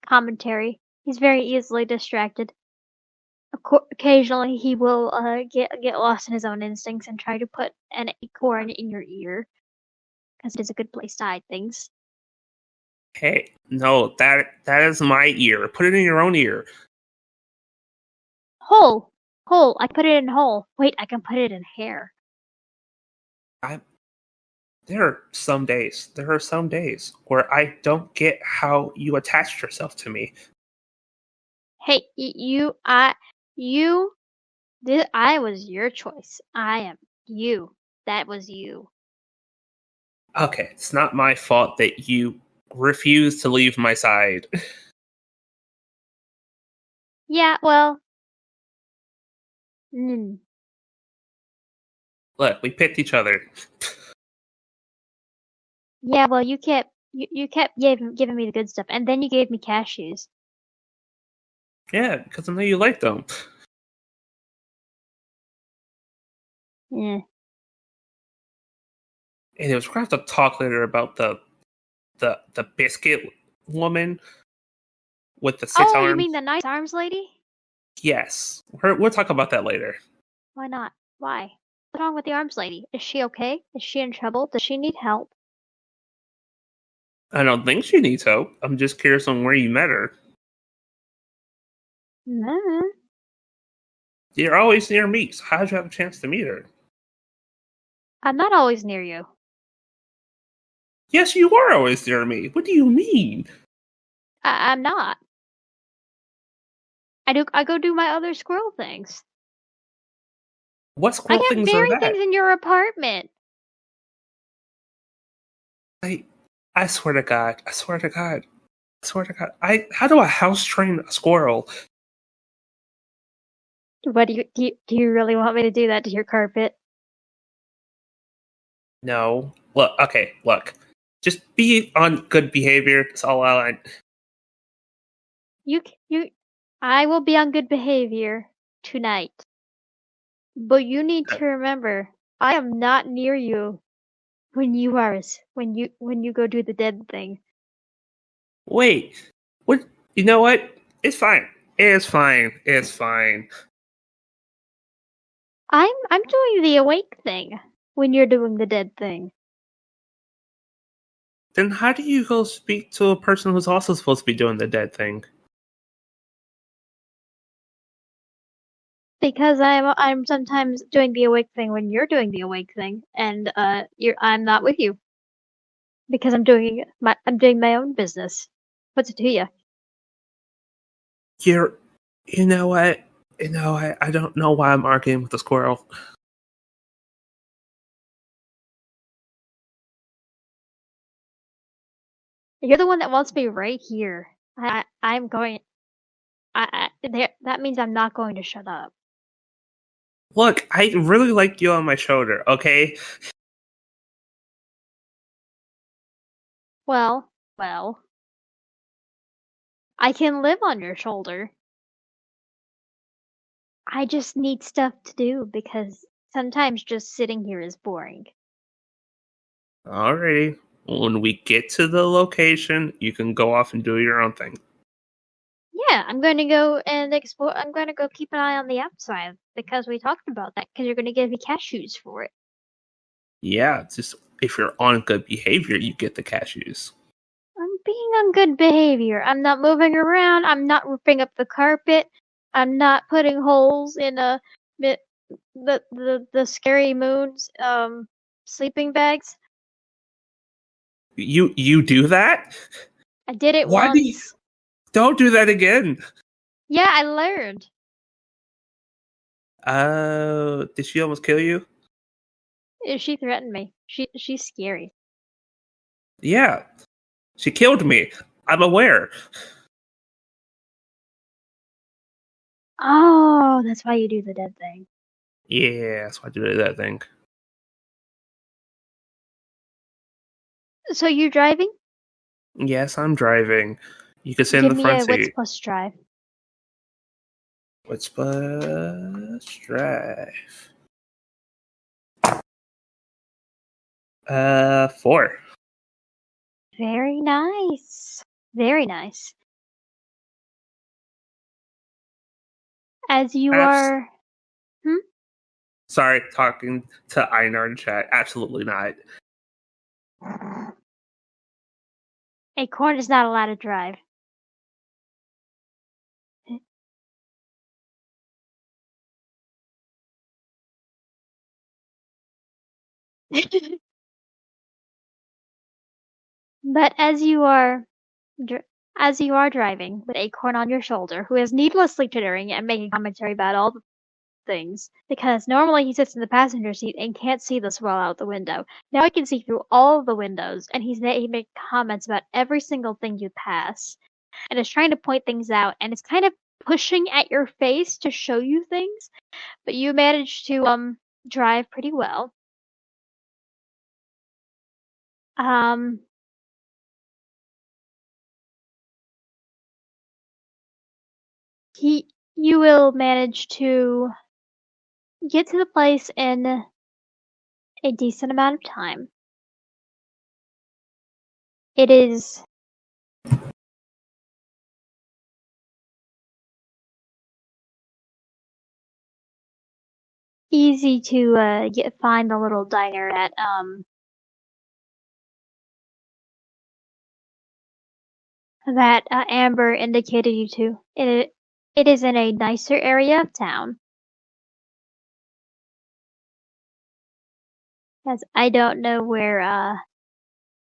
Speaker 1: commentary. He's very easily distracted. Occasionally he will get lost in his own instincts and try to put an acorn in your ear. Because it is a good place to hide things.
Speaker 2: Hey, no, that is my ear. Put it in your own ear.
Speaker 1: Hole! Hole! I put it in hole. Wait, I can put it in hair.
Speaker 2: There are some days where I don't get how you attached yourself to me.
Speaker 1: Hey, I was your choice. I am you. That was you.
Speaker 2: Okay, it's not my fault that you refuse to leave my side.
Speaker 1: Yeah, well.
Speaker 2: Look, we picked each other.
Speaker 1: Yeah, well, you kept giving me the good stuff, and then you gave me cashews.
Speaker 2: Yeah, because I know you like them.
Speaker 1: Yeah.
Speaker 2: Anyways, we're gonna have to talk later about the biscuit woman with the 6 arms.
Speaker 1: You mean the nice arms lady?
Speaker 2: Yes, we'll talk about that later.
Speaker 1: Why not? Why? What's wrong with the arms lady? Is she okay? Is she in trouble? Does she need help?
Speaker 2: I don't think she needs help. I'm just curious on where you met her. You're always near me, so how'd you have a chance to meet her?
Speaker 1: I'm not always near you.
Speaker 2: Yes, you are always near me. What do you mean?
Speaker 1: I'm not. I go do my other squirrel things.
Speaker 2: What squirrel things are that?
Speaker 1: I got things in your apartment.
Speaker 2: I swear to God. How do I house train a squirrel?
Speaker 1: What do you really want me to do that to your carpet?
Speaker 2: No. Look. Just be on good behavior. That's all I want.
Speaker 1: I will be on good behavior tonight. But you need to remember, I am not near you when you go do the dead thing.
Speaker 2: Wait. What? You know what? It's fine. It's fine.
Speaker 1: I'm doing the awake thing when you're doing the dead thing.
Speaker 2: Then how do you go speak to a person who's also supposed to be doing the dead thing?
Speaker 1: Because I'm sometimes doing the awake thing when you're doing the awake thing, and I'm not with you. because I'm doing my own business. What's it to you?
Speaker 2: You're, you know what? I don't know why I'm arguing with the squirrel.
Speaker 1: You're the one that wants me right here. I'm going. That means I'm not going to shut up.
Speaker 2: Look, I really like you on my shoulder, okay?
Speaker 1: Well, I can live on your shoulder. I just need stuff to do because sometimes just sitting here is boring.
Speaker 2: Alrighty. When we get to the location, you can go off and do your own thing.
Speaker 1: Yeah, I'm going to go and explore. I'm going to go keep an eye on the outside because we talked about that because you're going to give me cashews for it.
Speaker 2: Yeah, just if you're on good behavior, you get the cashews.
Speaker 1: I'm being on good behavior. I'm not moving around. I'm not ripping up the carpet. I'm not putting holes in the scary moon's sleeping bags.
Speaker 2: You do that?
Speaker 1: I did it
Speaker 2: Why do you
Speaker 1: once.
Speaker 2: don't do that again?
Speaker 1: Yeah, I learned.
Speaker 2: Did she almost kill you?
Speaker 1: She threatened me. She's scary.
Speaker 2: Yeah, she killed me. I'm aware.
Speaker 1: Oh, that's why you do the dead thing.
Speaker 2: Yeah, that's why I did that thing.
Speaker 1: So you driving?
Speaker 2: Yes, I'm driving. You can sit in
Speaker 1: Give
Speaker 2: the
Speaker 1: me
Speaker 2: front
Speaker 1: a wits
Speaker 2: seat.
Speaker 1: plus drive.
Speaker 2: What's bus drive? 4.
Speaker 1: Very nice. Very nice. As you
Speaker 2: Abs-
Speaker 1: are. Hmm?
Speaker 2: Sorry, talking to Einar in chat. Absolutely not.
Speaker 1: Acorn is not allowed to drive. But as you are driving with Acorn on your shoulder, who is needlessly tittering and making commentary about all the things, because normally he sits in the passenger seat and can't see this well out the window. Now he can see through all of the windows, and he makes comments about every single thing you pass, and is trying to point things out, and it's kind of pushing at your face to show you things, but you manage to drive pretty well. Um, he you will manage to get to the place in a decent amount of time. It is easy to find the little diner that Amber indicated you to. It is in a nicer area of town. As I don't know where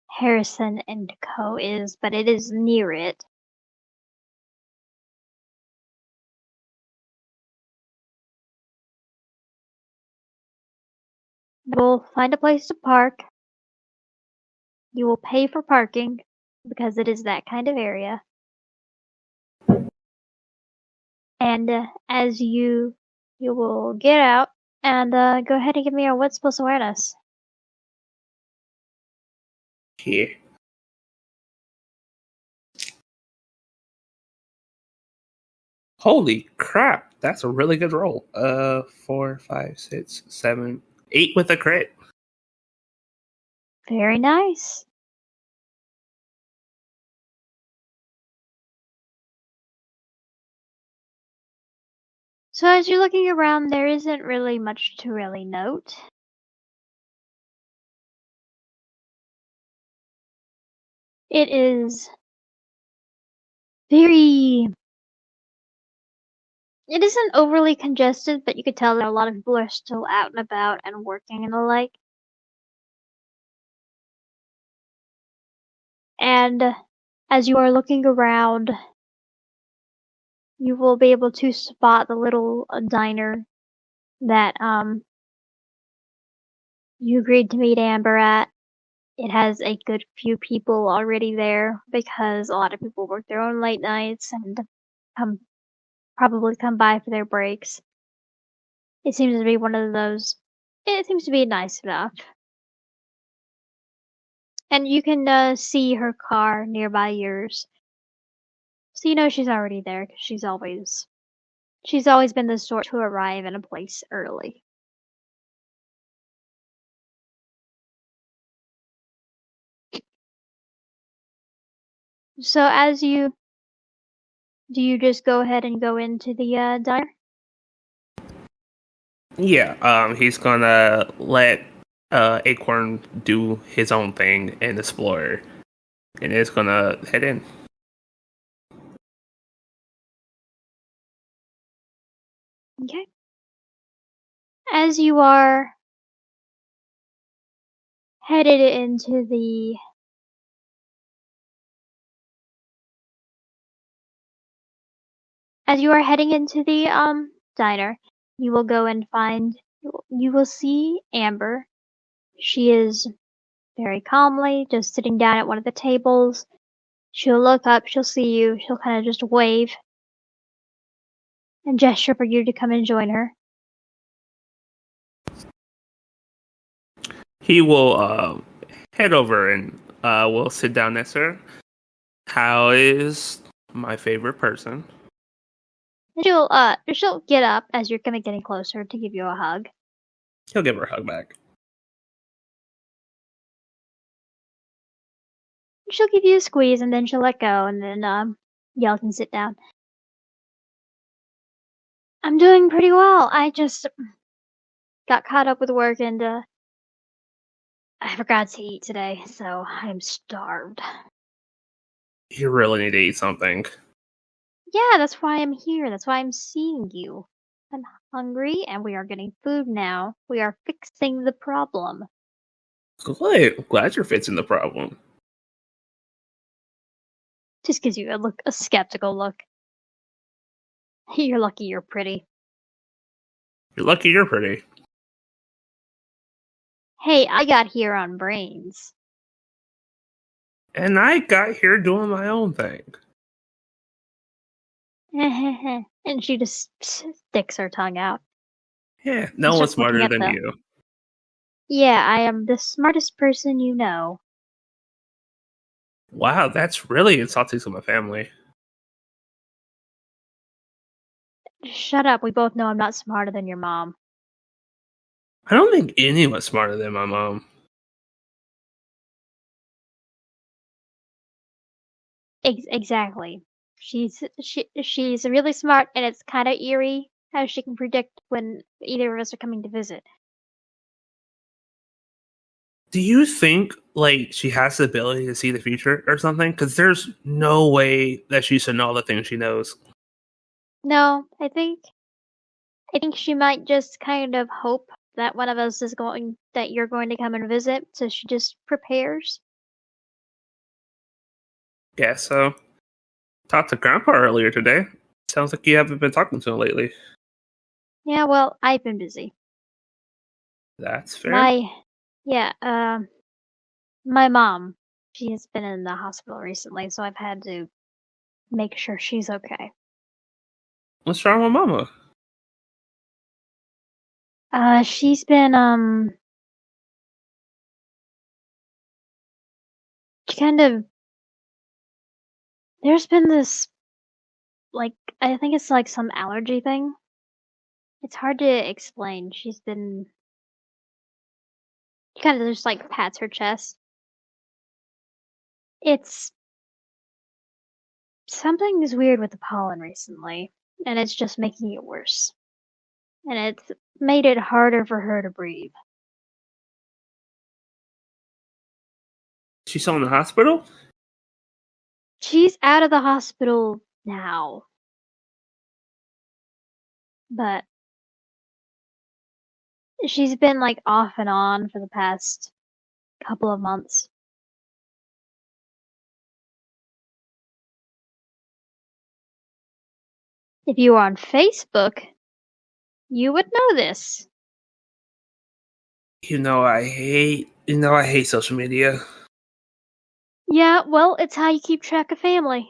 Speaker 1: Harrison and Co. is, but it is near it. You will find a place to park. You will pay for parking because it is that kind of area. And as you will get out and go ahead and give me your wits plus awareness.
Speaker 2: Here. Holy crap, that's a really good roll. 4, 5, 6, 7, 8 with a crit.
Speaker 1: Very nice. So as you're looking around, there isn't really much to really note. It is very. It isn't overly congested, but you could tell that a lot of people are still out and about and working and the like. And as you are looking around, you will be able to spot the little diner that you agreed to meet Amber at. It has a good few people already there because a lot of people work their own late nights and come probably come by for their breaks. It seems to be one of those. It seems to be nice enough. And you can see her car nearby yours. So you know she's already there because she's always been the sort to arrive in a place early. So as you do you just go ahead and go into the diner?
Speaker 2: Yeah, he's gonna let Acorn do his own thing and explore, and is gonna head in.
Speaker 1: Okay. As you are headed into the as you are heading into the diner, you will go and find you will see Amber. She is very calmly just sitting down at one of the tables. She'll look up, she'll see you, she'll kind of just wave and gesture for you to come and join her.
Speaker 2: He will head over and will sit down next to her. How is my favorite person?
Speaker 1: She'll get up as you're kind of getting closer to give you a hug.
Speaker 2: He'll give her a hug back.
Speaker 1: She'll give you a squeeze and then she'll let go and then y'all can sit down. I'm doing pretty well. I just got caught up with work and I forgot to eat today, so I'm starved.
Speaker 2: You really need to eat something.
Speaker 1: Yeah, that's why I'm here. That's why I'm seeing you. I'm hungry and we are getting food now. We are fixing the problem.
Speaker 2: Good. I'm glad you're fixing the problem.
Speaker 1: Just gives you a skeptical look. You're lucky you're pretty.
Speaker 2: You're lucky you're pretty.
Speaker 1: Hey, I got here on brains.
Speaker 2: And I got here doing my own thing.
Speaker 1: And she just sticks her tongue out.
Speaker 2: Yeah, no
Speaker 1: And
Speaker 2: one's
Speaker 1: starts looking
Speaker 2: smarter
Speaker 1: at
Speaker 2: than
Speaker 1: the.
Speaker 2: you.
Speaker 1: Yeah, I am the smartest person you know.
Speaker 2: Wow, that's really insulting to my family.
Speaker 1: Shut up. We both know I'm not smarter than your mom.
Speaker 2: I don't think anyone's smarter than my mom.
Speaker 1: Exactly. She's really smart, and it's kind of eerie how she can predict when either of us are coming to visit.
Speaker 2: Do you think like she has the ability to see the future or something? Because there's no way that she should know all the things she knows.
Speaker 1: No, I think she might just kind of hope that one of us that you're going to come and visit, so she just prepares.
Speaker 2: Yeah, so talked to Grandpa earlier today. Sounds like you haven't been talking to him lately.
Speaker 1: Yeah, well, I've been busy.
Speaker 2: That's fair.
Speaker 1: My, yeah, my mom, she has been in the hospital recently, so I've had to make sure she's okay.
Speaker 2: What's wrong with Mama?
Speaker 1: She's been, she kind of, there's been this, like, I think it's like some allergy thing. It's hard to explain. She kind of just like pats her chest. It's something is weird with the pollen recently, and it's just making it worse. And it's made it harder for her to breathe.
Speaker 2: She's still in the hospital?
Speaker 1: She's out of the hospital now, but she's been like off and on for the past couple of months. If you were on Facebook, you would know this.
Speaker 2: I hate social media.
Speaker 1: Yeah, well, it's how you keep track of family.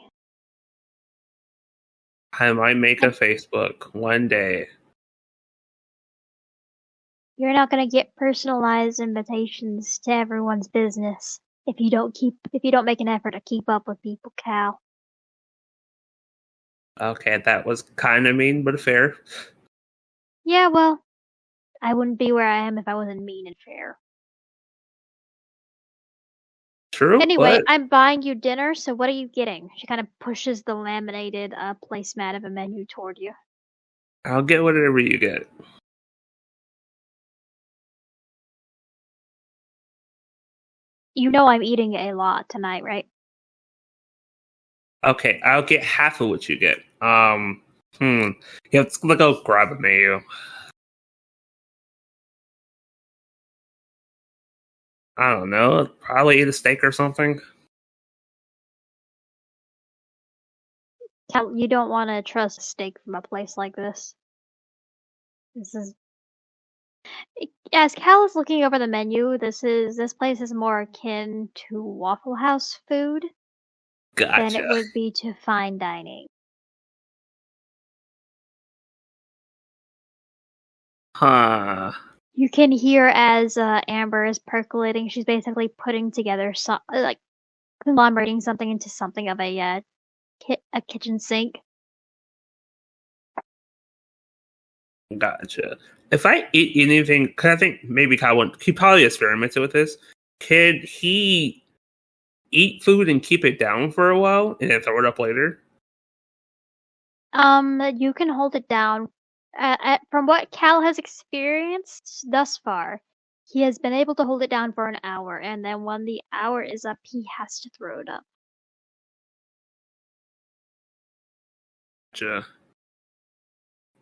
Speaker 2: I might make a Facebook one day.
Speaker 1: You're not gonna get personalized invitations to everyone's business if you don't make an effort to keep up with people, Cal.
Speaker 2: Okay, that was kind of mean, but fair.
Speaker 1: Yeah, well, I wouldn't be where I am if I wasn't mean and fair.
Speaker 2: True,
Speaker 1: Anyway,
Speaker 2: but
Speaker 1: I'm buying you dinner, so what are you getting? She kind of pushes the laminated placemat of a menu toward you.
Speaker 2: I'll get whatever you get.
Speaker 1: You know I'm eating a lot tonight, right?
Speaker 2: Okay, I'll get half of what you get. You have to go grab a menu. I don't know. Probably eat a steak or something.
Speaker 1: Cal, you don't want to trust a steak from a place like this. This is As Cal is looking over the menu, this place is more akin to Waffle House food than it
Speaker 2: Gotcha.
Speaker 1: would be to fine dining.
Speaker 2: Huh.
Speaker 1: You can hear as Amber is percolating. She's basically putting together like conglomerating something into something of a kitchen sink.
Speaker 2: Gotcha. If I eat anything, because I think maybe Kyle won't, he probably experimented with this. Could he eat food and keep it down for a while and then throw it up later?
Speaker 1: You can hold it down. From what Cal has experienced thus far, he has been able to hold it down for an hour, and then when the hour is up, he has to throw it up.
Speaker 2: Gotcha.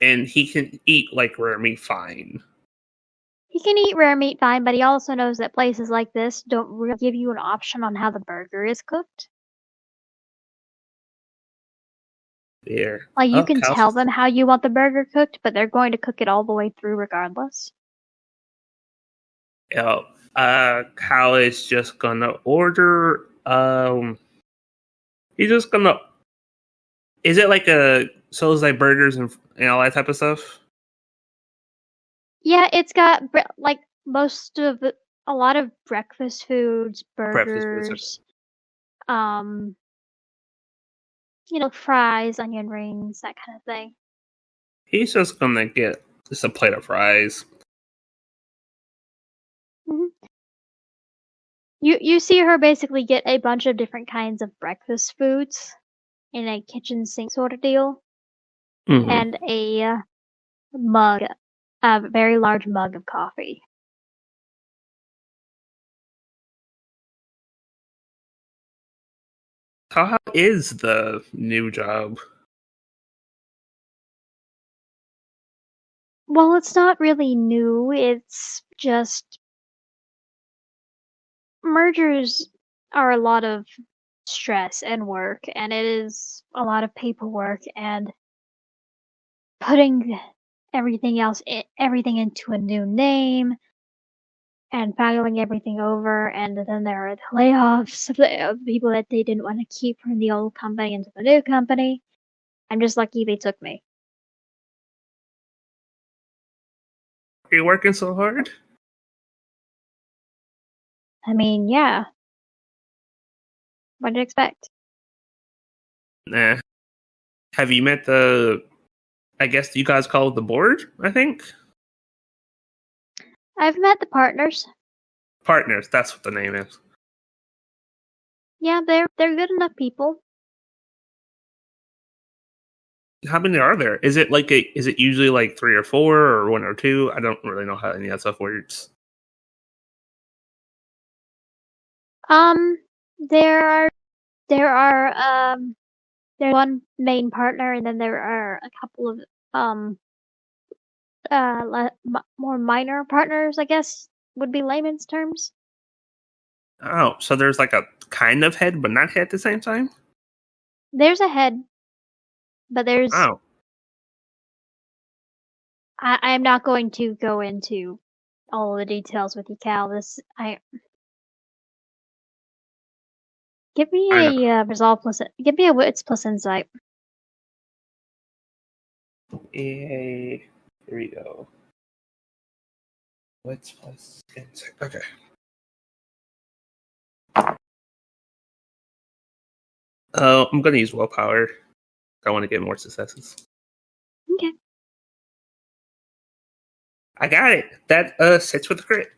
Speaker 2: And he can eat like rare meat fine.
Speaker 1: He can eat rare meat fine, but he also knows that places like this don't really give you an option on how the burger is cooked.
Speaker 2: There.
Speaker 1: Like, you
Speaker 2: Oh,
Speaker 1: can
Speaker 2: Kyle.
Speaker 1: tell them how you want the burger cooked, but they're going to cook it all the way through regardless.
Speaker 2: Yeah. Kyle is just gonna order. He's just gonna. Is it like so it's like burgers and all that type of stuff?
Speaker 1: Yeah, it's got like a lot of breakfast foods,
Speaker 2: Breakfast food.
Speaker 1: burgers, um, fries, onion rings, that kind of thing.
Speaker 2: He's just gonna get just a plate of fries.
Speaker 1: hmm You see her basically get a bunch of different kinds of breakfast foods in a kitchen sink sort of deal,
Speaker 2: Mm-hmm.
Speaker 1: and mug, a very large mug of coffee.
Speaker 2: How is the new job?
Speaker 1: Well, it's not really new. It's just mergers are a lot of stress and work, and it is a lot of paperwork and putting everything into a new name and filing everything over, and then there are the layoffs of the people that they didn't want to keep from the old company into the new company. I'm just lucky they took me.
Speaker 2: Are you working so hard?
Speaker 1: I mean, yeah. What did you expect?
Speaker 2: Nah. Have you met I guess you guys call it the board, I think?
Speaker 1: I've met the partners.
Speaker 2: Partners, that's what the name is.
Speaker 1: Yeah, they're good enough people.
Speaker 2: How many are there? Is it usually like 3 or 4 or 1 or 2? I don't really know how any of that stuff works.
Speaker 1: Um, there are there are there's one main partner, and then there are a couple of um more minor partners, I guess would be layman's terms.
Speaker 2: Oh, so there's like a kind of head but not head at the same time?
Speaker 1: There's a head, but there's
Speaker 2: Oh.
Speaker 1: I'm not going to go into all the details with you, Cal. Give
Speaker 2: I don't know.
Speaker 1: me a resolve plus. Give me a wits plus insight.
Speaker 2: Yay. Here we go. What's plus insight? Okay. I'm gonna use willpower. I want to get more successes.
Speaker 1: Okay.
Speaker 2: I got it. That sits with the crit.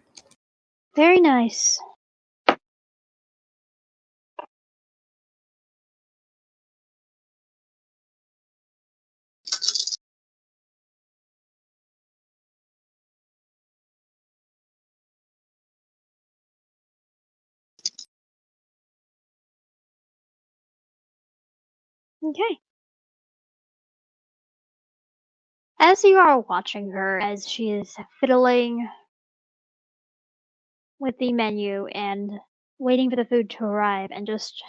Speaker 1: Very nice. Okay. As you are watching her, as she is fiddling with the menu and waiting for the food to arrive and just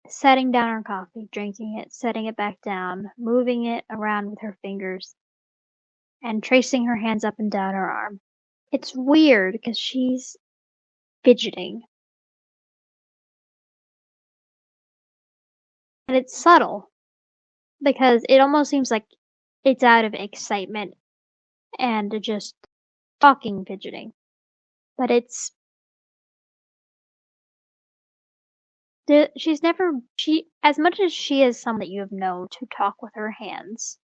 Speaker 1: setting down her coffee, drinking it, setting it back down, moving it around with her fingers, and tracing her hands up and down her arm. It's weird because she's fidgeting. And it's subtle because it almost seems like it's out of excitement and just talking fidgeting. But she's never, as much as she is someone that you have known to talk with her hands,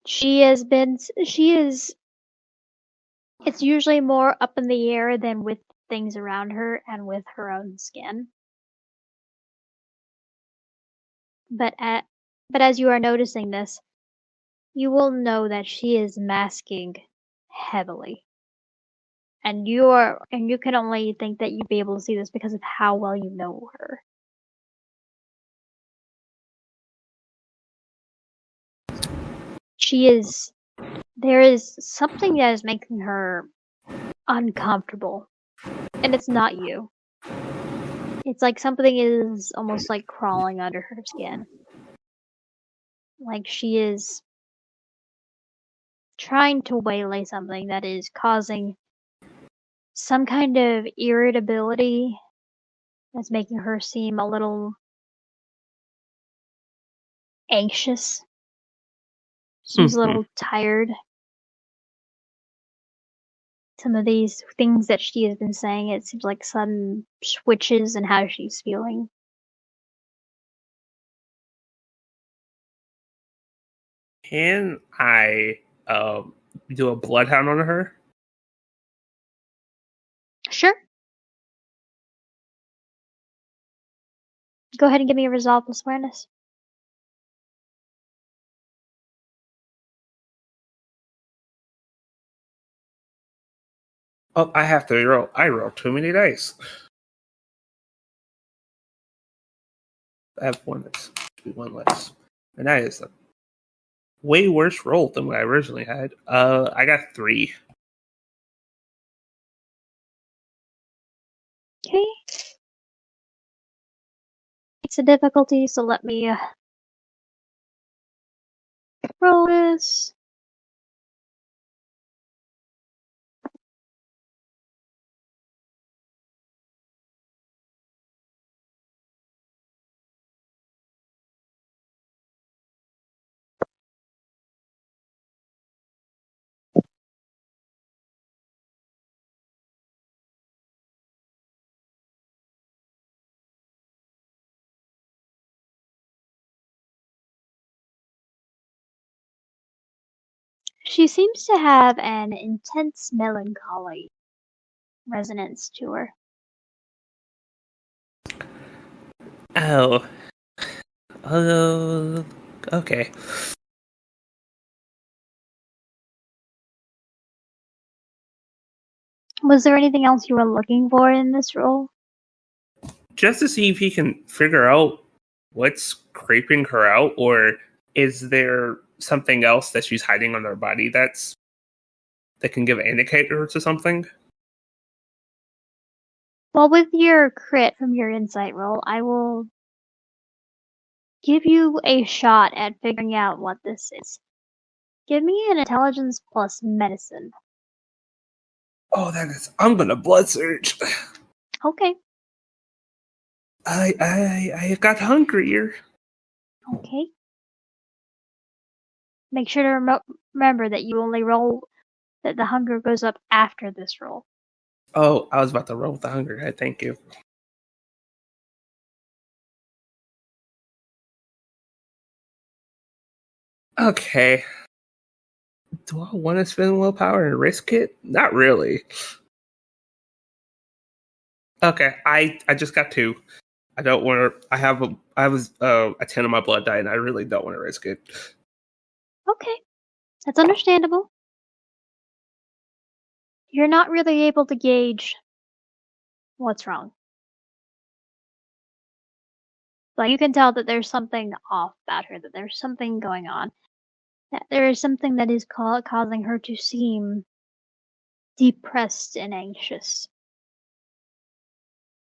Speaker 1: it's usually more up in the air than with things around her and with her own skin. But as you are noticing this, you will know that she is masking heavily. And you can only think that you'd be able to see this because of how well you know her. There is something that is making her uncomfortable. And it's not you. It's like something is almost like crawling under her skin. Like she is trying to waylay something that is causing some kind of irritability that's making her seem a little anxious. Seems a little tired. Some of these things that she has been saying, it seems like sudden switches in how she's feeling.
Speaker 2: Can I do a bloodhound on her?
Speaker 1: Sure. Go ahead and give me a resolve plus awareness.
Speaker 2: Oh, I have to roll. I rolled too many dice. I have one less. Should be one less. And that is a way worse roll than what I originally had. I got 3.
Speaker 1: Okay. It's a difficulty, so let me roll this. She seems to have an intense melancholy resonance to her.
Speaker 2: Oh. Okay.
Speaker 1: Was there anything else you were looking for in this role?
Speaker 2: Just to see if he can figure out what's creeping her out, or is there something else that she's hiding on her body that can give an indicator to something?
Speaker 1: Well, with your crit from your insight roll, I will give you a shot at figuring out what this is. Give me an intelligence plus medicine.
Speaker 2: Oh, I'm gonna blood surge.
Speaker 1: Okay.
Speaker 2: I got hungrier.
Speaker 1: Okay. Make sure to remember that you only roll, that the hunger goes up after this roll.
Speaker 2: Oh, I was about to roll with the hunger. Thank you. Okay. Do I want to spend willpower and risk it? Not really. Okay, I just got 2. I don't want to. I was a 10 on my blood die, and I really don't want to risk it.
Speaker 1: Okay. That's understandable. You're not really able to gauge what's wrong. But you can tell that there's something off about her, that there's something going on. That there is something that is causing her to seem depressed and anxious.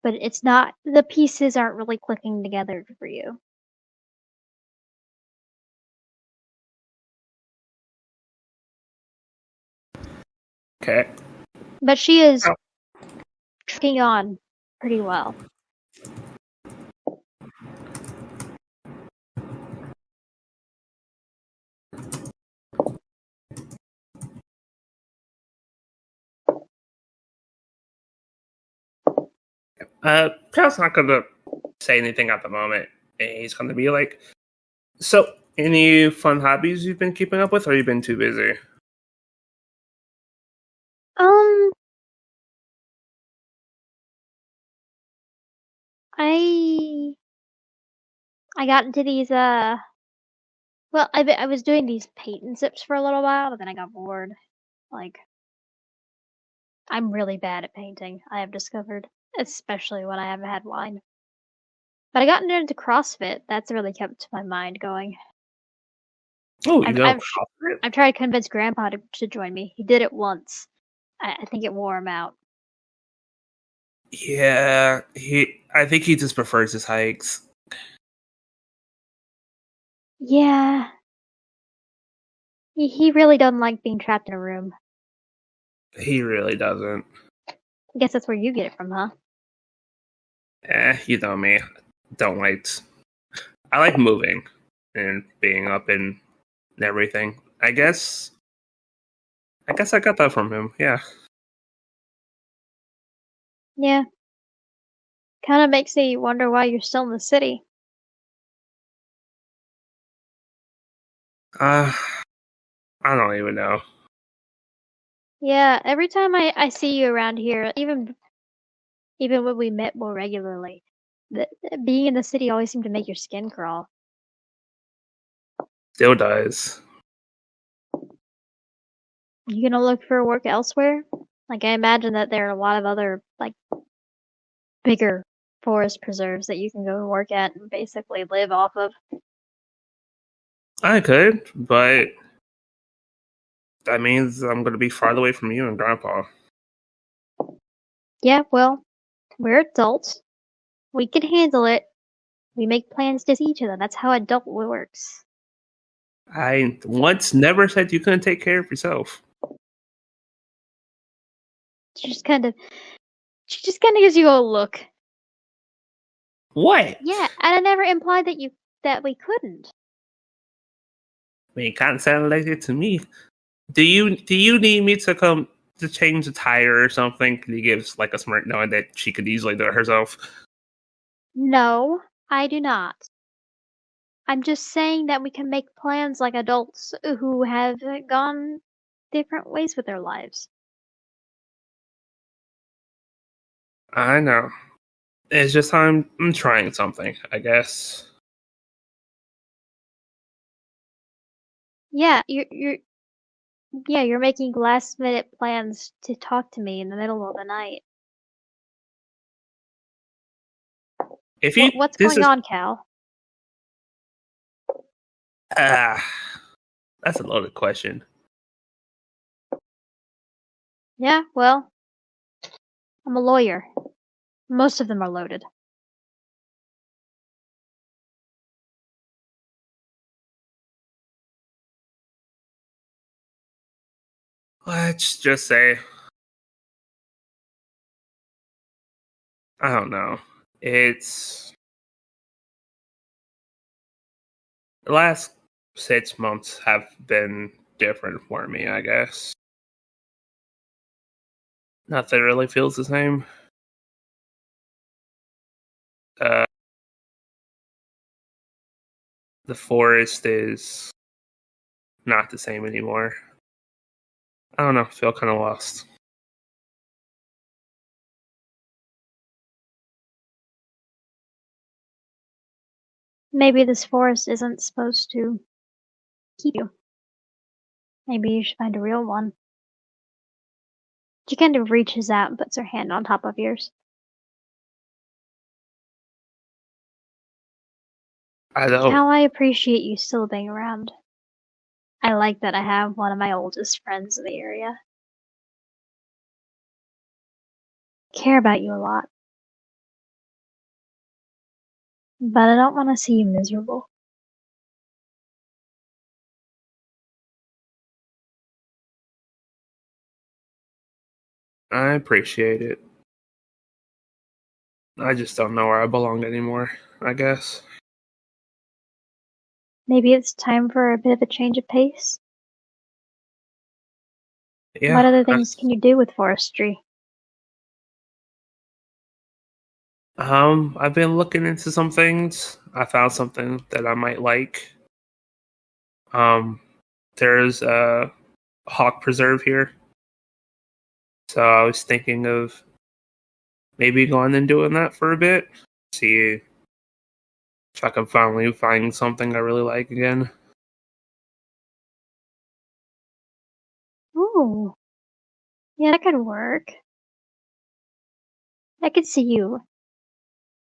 Speaker 1: But it's not, the pieces aren't really clicking together for you.
Speaker 2: Okay.
Speaker 1: But she is trucking on pretty well.
Speaker 2: Cal's not gonna say anything at the moment. He's gonna be like, "So, any fun hobbies you've been keeping up with, or you been too busy?"
Speaker 1: Um, I got into these well, I was doing these paint and sips for a little while, but then I got bored. Like, I'm really bad at painting, I have discovered, especially when I haven't had wine. But I got into CrossFit. That's really kept my mind going.
Speaker 2: Oh, you
Speaker 1: I've
Speaker 2: know
Speaker 1: I've
Speaker 2: CrossFit?
Speaker 1: I've tried to convince Grandpa to join me. He did it once. I think it wore him out.
Speaker 2: Yeah, I think he just prefers his hikes.
Speaker 1: Yeah, he really doesn't like being trapped in a room.
Speaker 2: He really doesn't.
Speaker 1: I guess that's where you get it from, huh?
Speaker 2: You know me. Don't like. I like moving and being up and everything. I guess I got that from him. Yeah.
Speaker 1: Yeah. Kind of makes me wonder why you're still in the city.
Speaker 2: Uh, I don't even know.
Speaker 1: Yeah, every time I see you around here, even when we met more regularly, the, being in the city always seemed to make your skin crawl.
Speaker 2: Still does.
Speaker 1: You gonna look for work elsewhere? Like, I imagine that there are a lot of other, like, bigger forest preserves that you can go and work at and basically live off of.
Speaker 2: I could, but that means I'm going to be farther away from you and Grandpa.
Speaker 1: Yeah, well, we're adults. We can handle it. We make plans to see each other. That's how adult works.
Speaker 2: I once never said you couldn't take care of yourself.
Speaker 1: She just kind of, she just kind of gives you a look.
Speaker 2: What?
Speaker 1: Yeah, and I never implied that we couldn't.
Speaker 2: I mean, it kind of sounded like it to me. Do you need me to come to change the tire or something? He gives like a smirk, knowing that she could easily do it herself.
Speaker 1: No, I do not. I'm just saying that we can make plans like adults who have gone different ways with their lives.
Speaker 2: I know. It's just I'm trying something, I guess.
Speaker 1: Yeah, you're making last minute plans to talk to me in the middle of the night.
Speaker 2: If you
Speaker 1: What's
Speaker 2: this
Speaker 1: going
Speaker 2: is
Speaker 1: on, Cal?
Speaker 2: ah, that's a loaded question.
Speaker 1: Yeah, well, I'm a lawyer. Most of them are loaded.
Speaker 2: Let's just say, I don't know. It's the last 6 months have been different for me, I guess. Nothing really feels the same. Uh, the forest is not the same anymore. I don't know. I feel kind of lost.
Speaker 1: Maybe this forest isn't supposed to keep you. Maybe you should find a real one. She kind of reaches out and puts her hand on top of yours.
Speaker 2: I don't.
Speaker 1: Cal, I appreciate you still being around. I like that I have one of my oldest friends in the area. Care about you a lot. But I don't want to see you miserable.
Speaker 2: I appreciate it. I just don't know where I belong anymore, I guess.
Speaker 1: Maybe it's time for a bit of a change of pace?
Speaker 2: Yeah.
Speaker 1: What other things can you do with forestry?
Speaker 2: I've been looking into some things. I found something that I might like. Um, there's a hawk preserve here. So I was thinking of maybe going and doing that for a bit. See if I can finally find something I really like again.
Speaker 1: Ooh, yeah, that could work. I could see you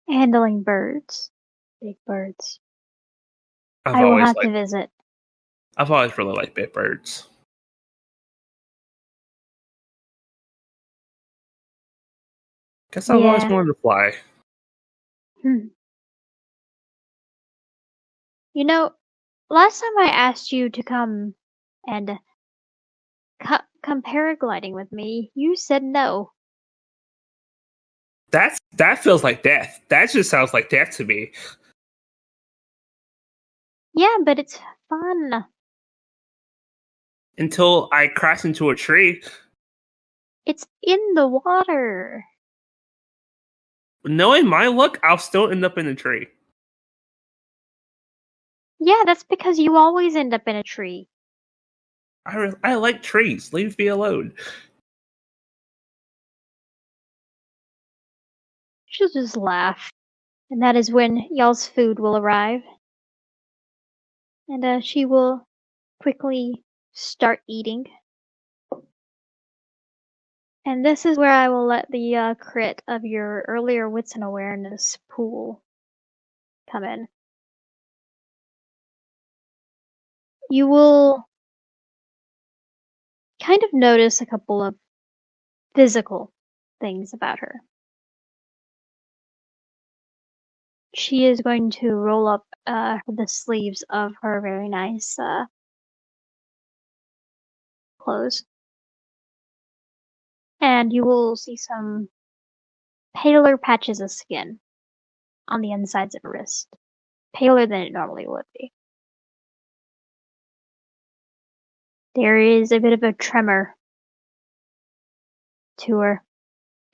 Speaker 1: handling birds. Big birds.
Speaker 2: I've
Speaker 1: I will
Speaker 2: always
Speaker 1: have to
Speaker 2: liked
Speaker 1: visit.
Speaker 2: I've always really liked big birds. Guess I've always
Speaker 1: Yeah.
Speaker 2: wanted to fly.
Speaker 1: Hmm. You know, last time I asked you to come and come paragliding with me, you said no.
Speaker 2: That feels like death. That just sounds like death to me.
Speaker 1: Yeah, but it's fun.
Speaker 2: Until I crash into a tree.
Speaker 1: It's in the water.
Speaker 2: Knowing my luck, I'll still end up in a tree.
Speaker 1: Yeah, that's because you always end up in a tree.
Speaker 2: I like trees. Leave me alone.
Speaker 1: She'll just laugh. And that is when y'all's food will arrive. And she will quickly start eating. And this is where I will let the crit of your earlier wits and awareness pool come in. You will kind of notice a couple of physical things about her. She is going to roll up the sleeves of her very nice clothes. And you will see some paler patches of skin on the insides of her wrist. Paler than it normally would be. There is a bit of a tremor to her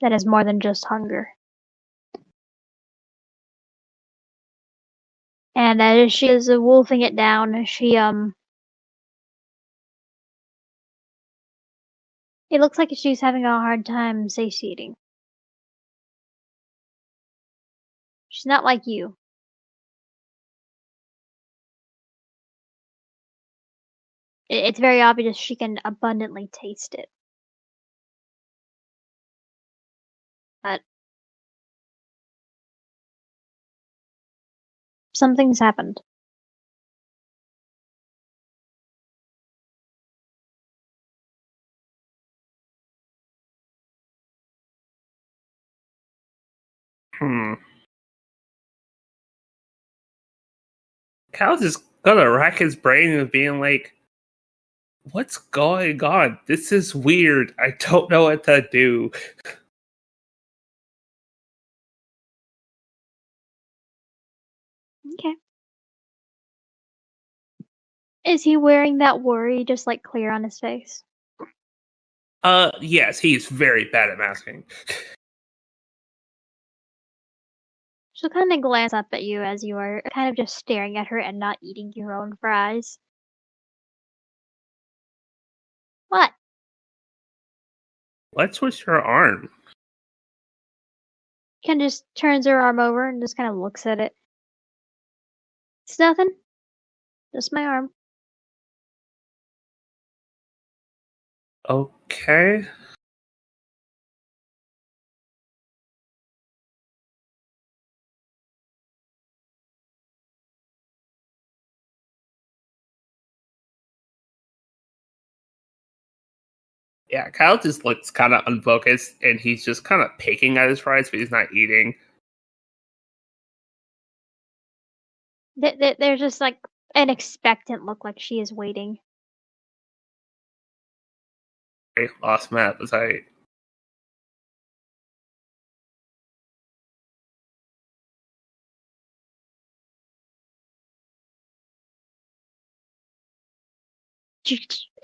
Speaker 1: that is more than just hunger. And as she is wolfing it down, she it looks like she's having a hard time satiating. She's not like you. It's very obvious she can abundantly taste it. But something's happened.
Speaker 2: Hmm. Cal's just gonna rack his brain of being like, What's going on? This is weird. I don't know what to do.
Speaker 1: Okay. Is he wearing that worry just like clear on his face?
Speaker 2: Yes, he's very bad at masking.
Speaker 1: She'll kind of glance up at you as you are kind of just staring at her and not eating your own fries. What?
Speaker 2: What's with your arm?
Speaker 1: Ken just turns her arm over and just kind of looks at it. It's nothing. Just my arm.
Speaker 2: Okay. Yeah, Kyle just looks kind of unfocused, and he's just kind of picking at his fries, but he's not eating.
Speaker 1: There's just like an expectant look, like she is waiting.
Speaker 2: I lost my appetite.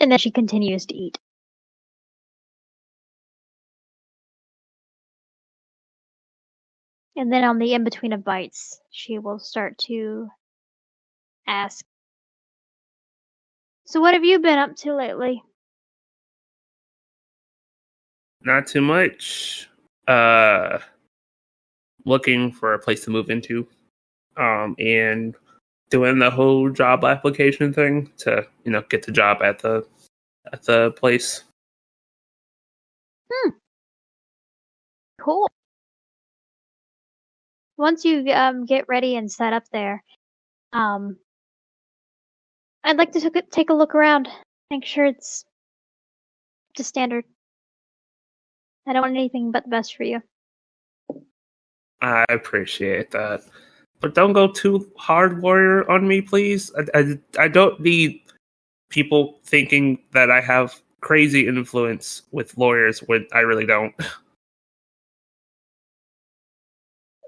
Speaker 1: And then she continues to eat. And then on the in-between of bites, she will start to ask, so what have you been up to lately?
Speaker 2: Not too much. Looking for a place to move into. And doing the whole job application thing to, get the job at the place.
Speaker 1: Cool. Once you get ready and set up there, I'd like to take a look around. Make sure it's just standard. I don't want anything but the best for you.
Speaker 2: I appreciate that. But don't go too hard warrior on me, please. I don't need people thinking that I have crazy influence with lawyers when I really don't.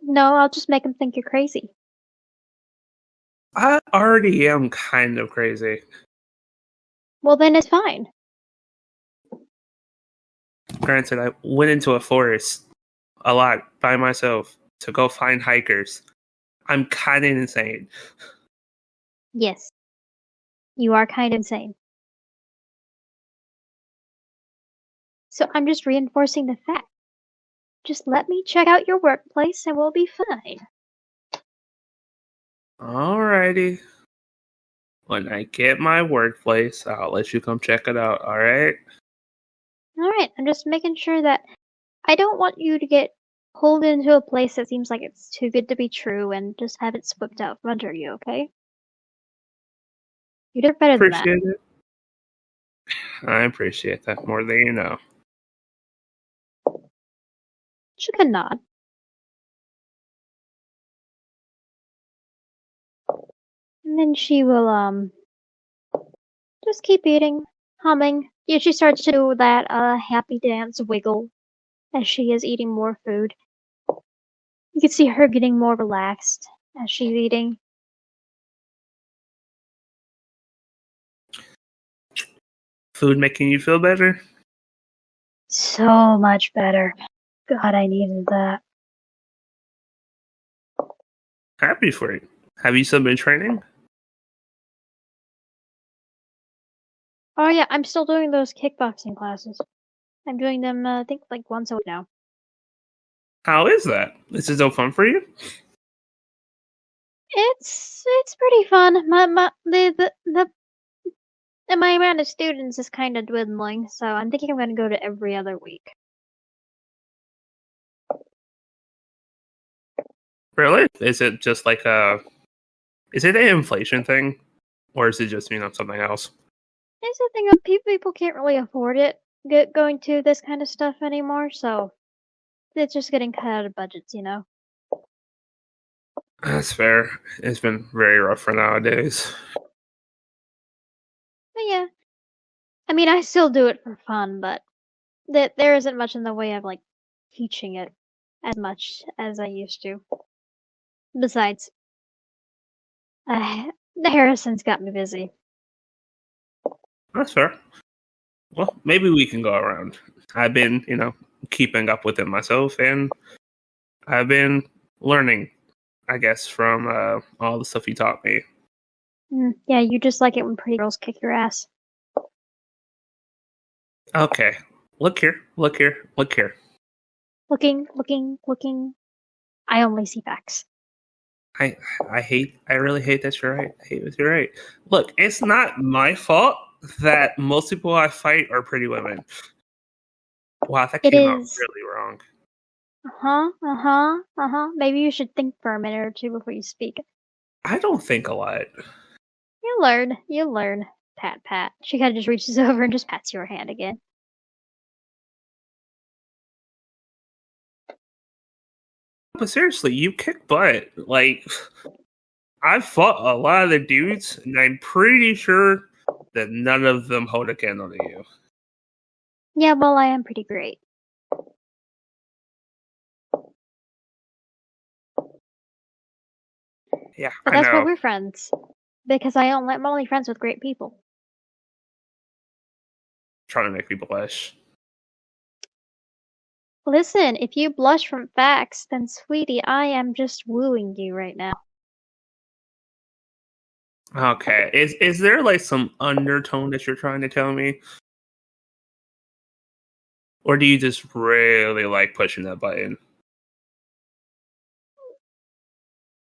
Speaker 1: No, I'll just make them think you're crazy.
Speaker 2: I already am kind of crazy.
Speaker 1: Well, then it's fine.
Speaker 2: Granted, I went into a forest a lot by myself to go find hikers. I'm kind of insane.
Speaker 1: Yes. You are kind of insane. So I'm just reinforcing the fact. Just let me check out your workplace and we'll be fine.
Speaker 2: Alrighty. When I get my workplace, I'll let you come check it out, alright?
Speaker 1: Alright, I'm just making sure that I don't want you to get pulled into a place that seems like it's too good to be true and just have it swept out from under you, okay? You did better than that.
Speaker 2: Appreciate it. I appreciate that more than you know.
Speaker 1: She could nod. And then she will, just keep eating, humming. Yeah, she starts to do that, happy dance wiggle as she is eating more food. You can see her getting more relaxed as she's eating.
Speaker 2: Food making you feel better?
Speaker 1: So much better. God, I needed that.
Speaker 2: Happy for you. Have you still been training?
Speaker 1: Oh yeah, I'm still doing those kickboxing classes. I'm doing them, I think, like once a week now.
Speaker 2: How is that? Is it still fun for you?
Speaker 1: It's pretty fun. My amount of students is kind of dwindling, so I'm thinking I'm gonna go to every other week.
Speaker 2: Really? Is it just like is it an inflation thing? Or is it just, something else?
Speaker 1: It's the thing of people can't really afford it going to this kind of stuff anymore, so it's just getting cut out of budgets, you know.
Speaker 2: That's fair. It's been very rough for nowadays.
Speaker 1: But yeah, I mean, I still do it for fun, but there isn't much in the way of, like, teaching it as much as I used to. Besides, the Harrisons got me busy.
Speaker 2: That's fair. Well, maybe we can go around. I've been, keeping up with it myself, and I've been learning, I guess, from all the stuff you taught me.
Speaker 1: Yeah, you just like it when pretty girls kick your ass.
Speaker 2: Okay, look here, look here, look here.
Speaker 1: Looking. I only see facts.
Speaker 2: I I really hate that you're right. I hate that you're right. Look, it's not my fault that most people I fight are pretty women. Wow, that
Speaker 1: It
Speaker 2: came out
Speaker 1: is.
Speaker 2: really wrong.
Speaker 1: Maybe you should think for a minute or two before you speak.
Speaker 2: I don't think a lot.
Speaker 1: You learn. Pat, pat. She kind of just reaches over and just pats your hand again.
Speaker 2: But seriously, you kick butt. Like, I've fought a lot of the dudes, and I'm pretty sure that none of them hold a candle to you.
Speaker 1: Yeah, well, I am pretty great.
Speaker 2: Yeah,
Speaker 1: But
Speaker 2: I
Speaker 1: that's why
Speaker 2: know.
Speaker 1: we're friends. Because I'm only friends with great people.
Speaker 2: Trying to make people blush.
Speaker 1: Listen, if you blush from facts, then sweetie, I am just wooing you right now.
Speaker 2: Okay, is there like some undertone that you're trying to tell me, or do you just really like pushing that button?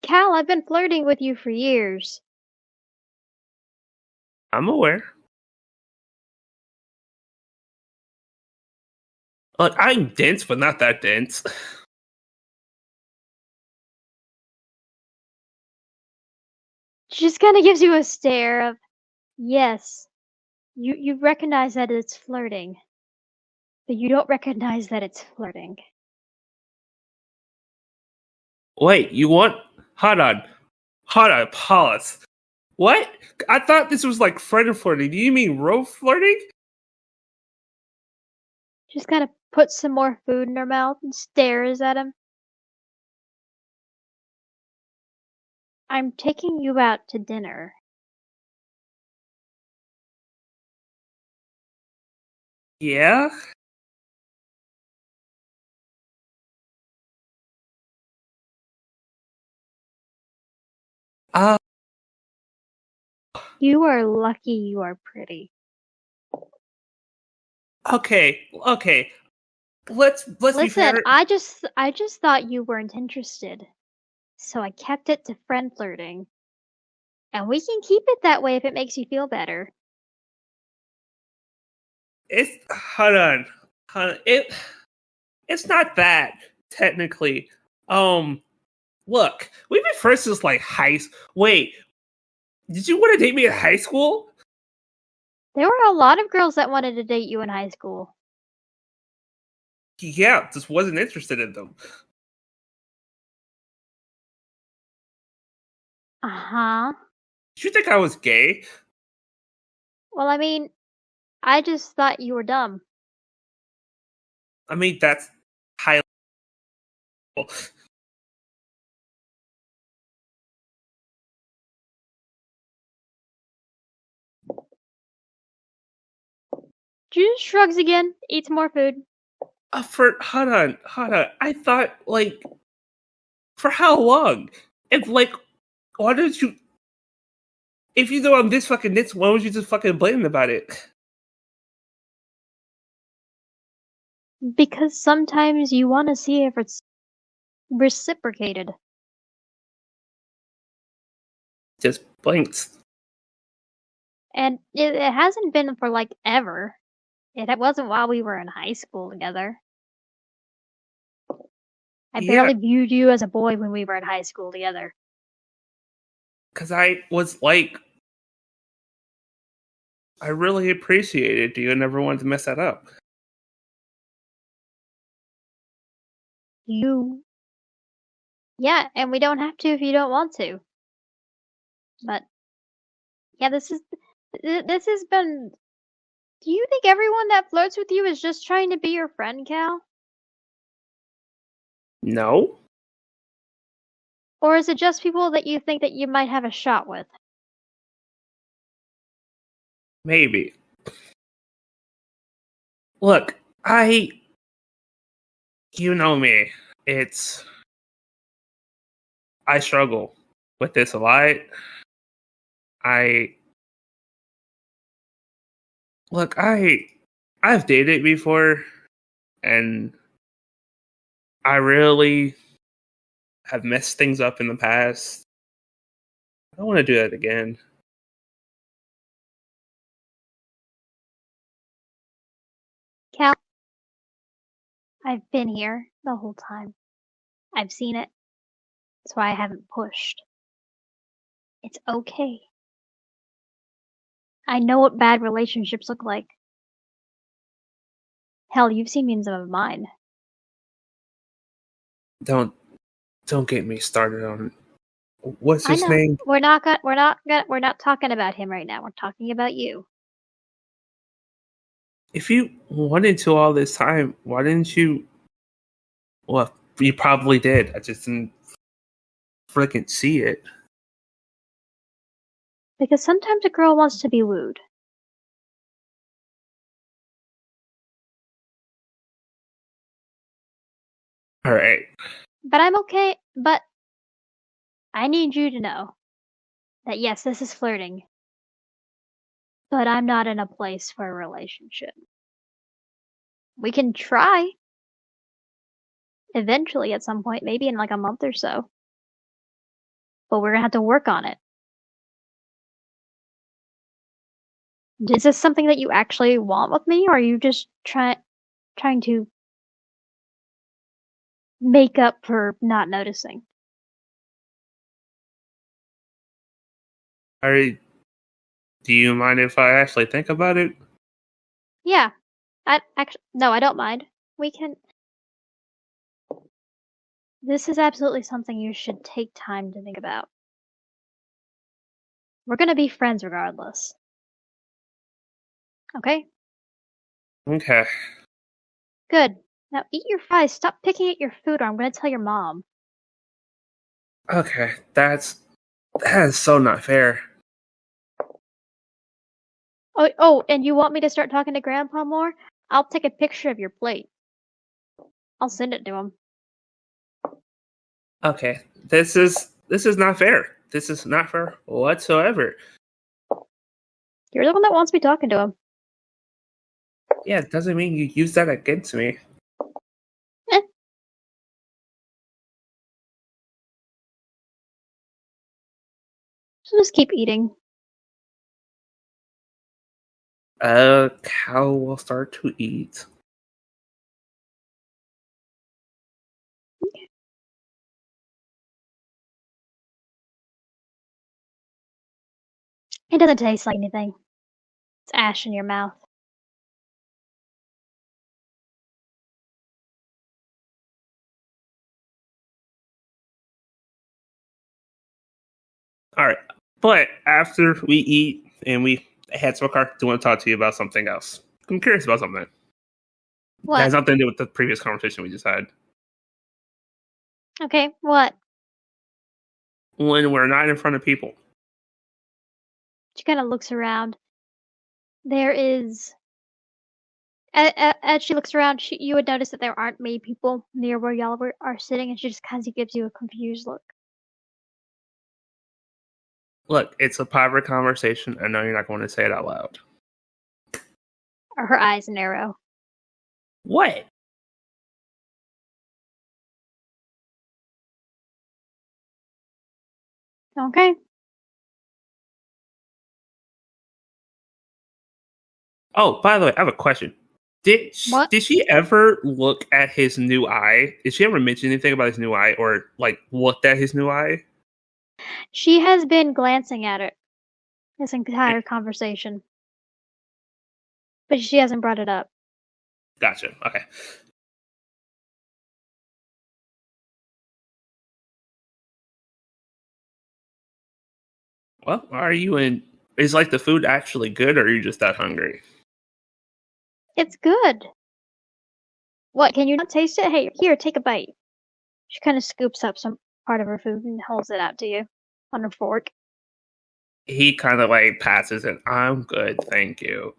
Speaker 1: Cal, I've been flirting with you for years.
Speaker 2: I'm aware. Look, I'm dense, but not that dense.
Speaker 1: She just kind of gives you a stare of, yes, you recognize that it's flirting, but you don't recognize that it's flirting.
Speaker 2: Wait, you want? Hold on. Hold on, pause. What? I thought this was like friend flirting. Do you mean rope flirting?
Speaker 1: Just kind of puts some more food in her mouth and stares at him. I'm taking you out to dinner.
Speaker 2: Yeah. Uh,
Speaker 1: You are lucky you are pretty.
Speaker 2: okay. Let's be
Speaker 1: Listen,
Speaker 2: fair.
Speaker 1: I just thought you weren't interested. So I kept it to friend flirting. And we can keep it that way if it makes you feel better.
Speaker 2: It's hold on. Hold on. It's not that technically. Look, we've been friends since like Wait, did you want to date me in high school?
Speaker 1: There were a lot of girls that wanted to date you in high school.
Speaker 2: Yeah, just wasn't interested in them.
Speaker 1: Uh-huh.
Speaker 2: Did you think I was gay?
Speaker 1: Well, I mean, I just thought you were dumb.
Speaker 2: I mean, that's high level.
Speaker 1: Jude shrugs again, eats more food.
Speaker 2: Hold on. I thought like for how long? If like, why don't you? If you know I'm this fucking nits, why don't you just fucking blame me about it?
Speaker 1: Because sometimes you want to see if it's reciprocated.
Speaker 2: Just blinks.
Speaker 1: And it hasn't been for like ever. It wasn't while we were in high school together. I
Speaker 2: Yeah,
Speaker 1: barely viewed you as a boy when we were in high school together.
Speaker 2: because I was like, I really appreciated you and never wanted to mess that up.
Speaker 1: You. Yeah, and we don't have to if you don't want to. But yeah, this has been Do you think everyone that flirts with you is just trying to be your friend, Cal?
Speaker 2: No,
Speaker 1: Or is it just people that you think that you might have a shot with?
Speaker 2: maybe. Look, you know me. It's I struggle with this a lot. I look, I've dated before, and I really have messed things up in the past. I don't want to do that again.
Speaker 1: Cal, I've been here the whole time. I've seen it. That's why I haven't pushed. It's okay. I know what bad relationships look like. Hell, you've seen me in some of mine.
Speaker 2: Don't don't get me started on what's
Speaker 1: I
Speaker 2: his
Speaker 1: know.
Speaker 2: name?
Speaker 1: We're not talking about him right now. We're talking about you.
Speaker 2: If you wanted to all this time, why didn't you? Well, you probably did. I just didn't freaking see it.
Speaker 1: Because sometimes a girl wants to be wooed.
Speaker 2: All right.
Speaker 1: But I'm okay. But I need you to know that yes, this is flirting. But I'm not in a place for a relationship. We can try. Eventually, at some point, maybe in like a month or so. But we're gonna have to work on it. Is this something that you actually want with me, or are you just trying to make up for not noticing?
Speaker 2: All right. Do you mind if I actually think about it?
Speaker 1: Yeah. No, I don't mind. We can. This is absolutely something you should take time to think about. We're gonna be friends regardless. Okay?
Speaker 2: Okay.
Speaker 1: Good. Now eat your fries. Stop picking at your food, or I'm gonna tell your mom.
Speaker 2: Okay. That is so not fair.
Speaker 1: Oh, and you want me to start talking to Grandpa more? I'll take a picture of your plate. I'll send it to him.
Speaker 2: Okay. This is not fair. This is not fair whatsoever.
Speaker 1: You're the one that wants me talking to him.
Speaker 2: Yeah, it doesn't mean you use that against me.
Speaker 1: Eh. So just keep eating.
Speaker 2: Cow will start to eat.
Speaker 1: It doesn't taste like anything. It's ash in your mouth.
Speaker 2: All right. But after we eat and we head to a car, I do want to talk to you about something else. I'm curious about something. That
Speaker 1: What?
Speaker 2: has nothing to do with the previous conversation we just had.
Speaker 1: Okay, what?
Speaker 2: When we're not in front of people.
Speaker 1: She kind of looks around. There is. As she looks around, you would notice that there aren't many people near where y'all are sitting, and she just kind of gives you a confused look.
Speaker 2: Look, it's a private conversation. I know you're not going to say it out loud.
Speaker 1: Or her eyes narrow.
Speaker 2: What?
Speaker 1: Okay.
Speaker 2: Oh, by the way, I have a question.
Speaker 1: What?
Speaker 2: Did she ever look at his new eye? Did she ever mention anything about his new eye or like looked at his new eye?
Speaker 1: She has been glancing at it this entire conversation, but she hasn't brought it up.
Speaker 2: Gotcha. Okay. Well, are you in? Is like the food actually good, or are you just that hungry?
Speaker 1: It's good. What, can you not taste it? Hey, here, take a bite. She kind of scoops up some part of her food and holds it out to you on her fork.
Speaker 2: He kind of like passes it. I'm good, thank you.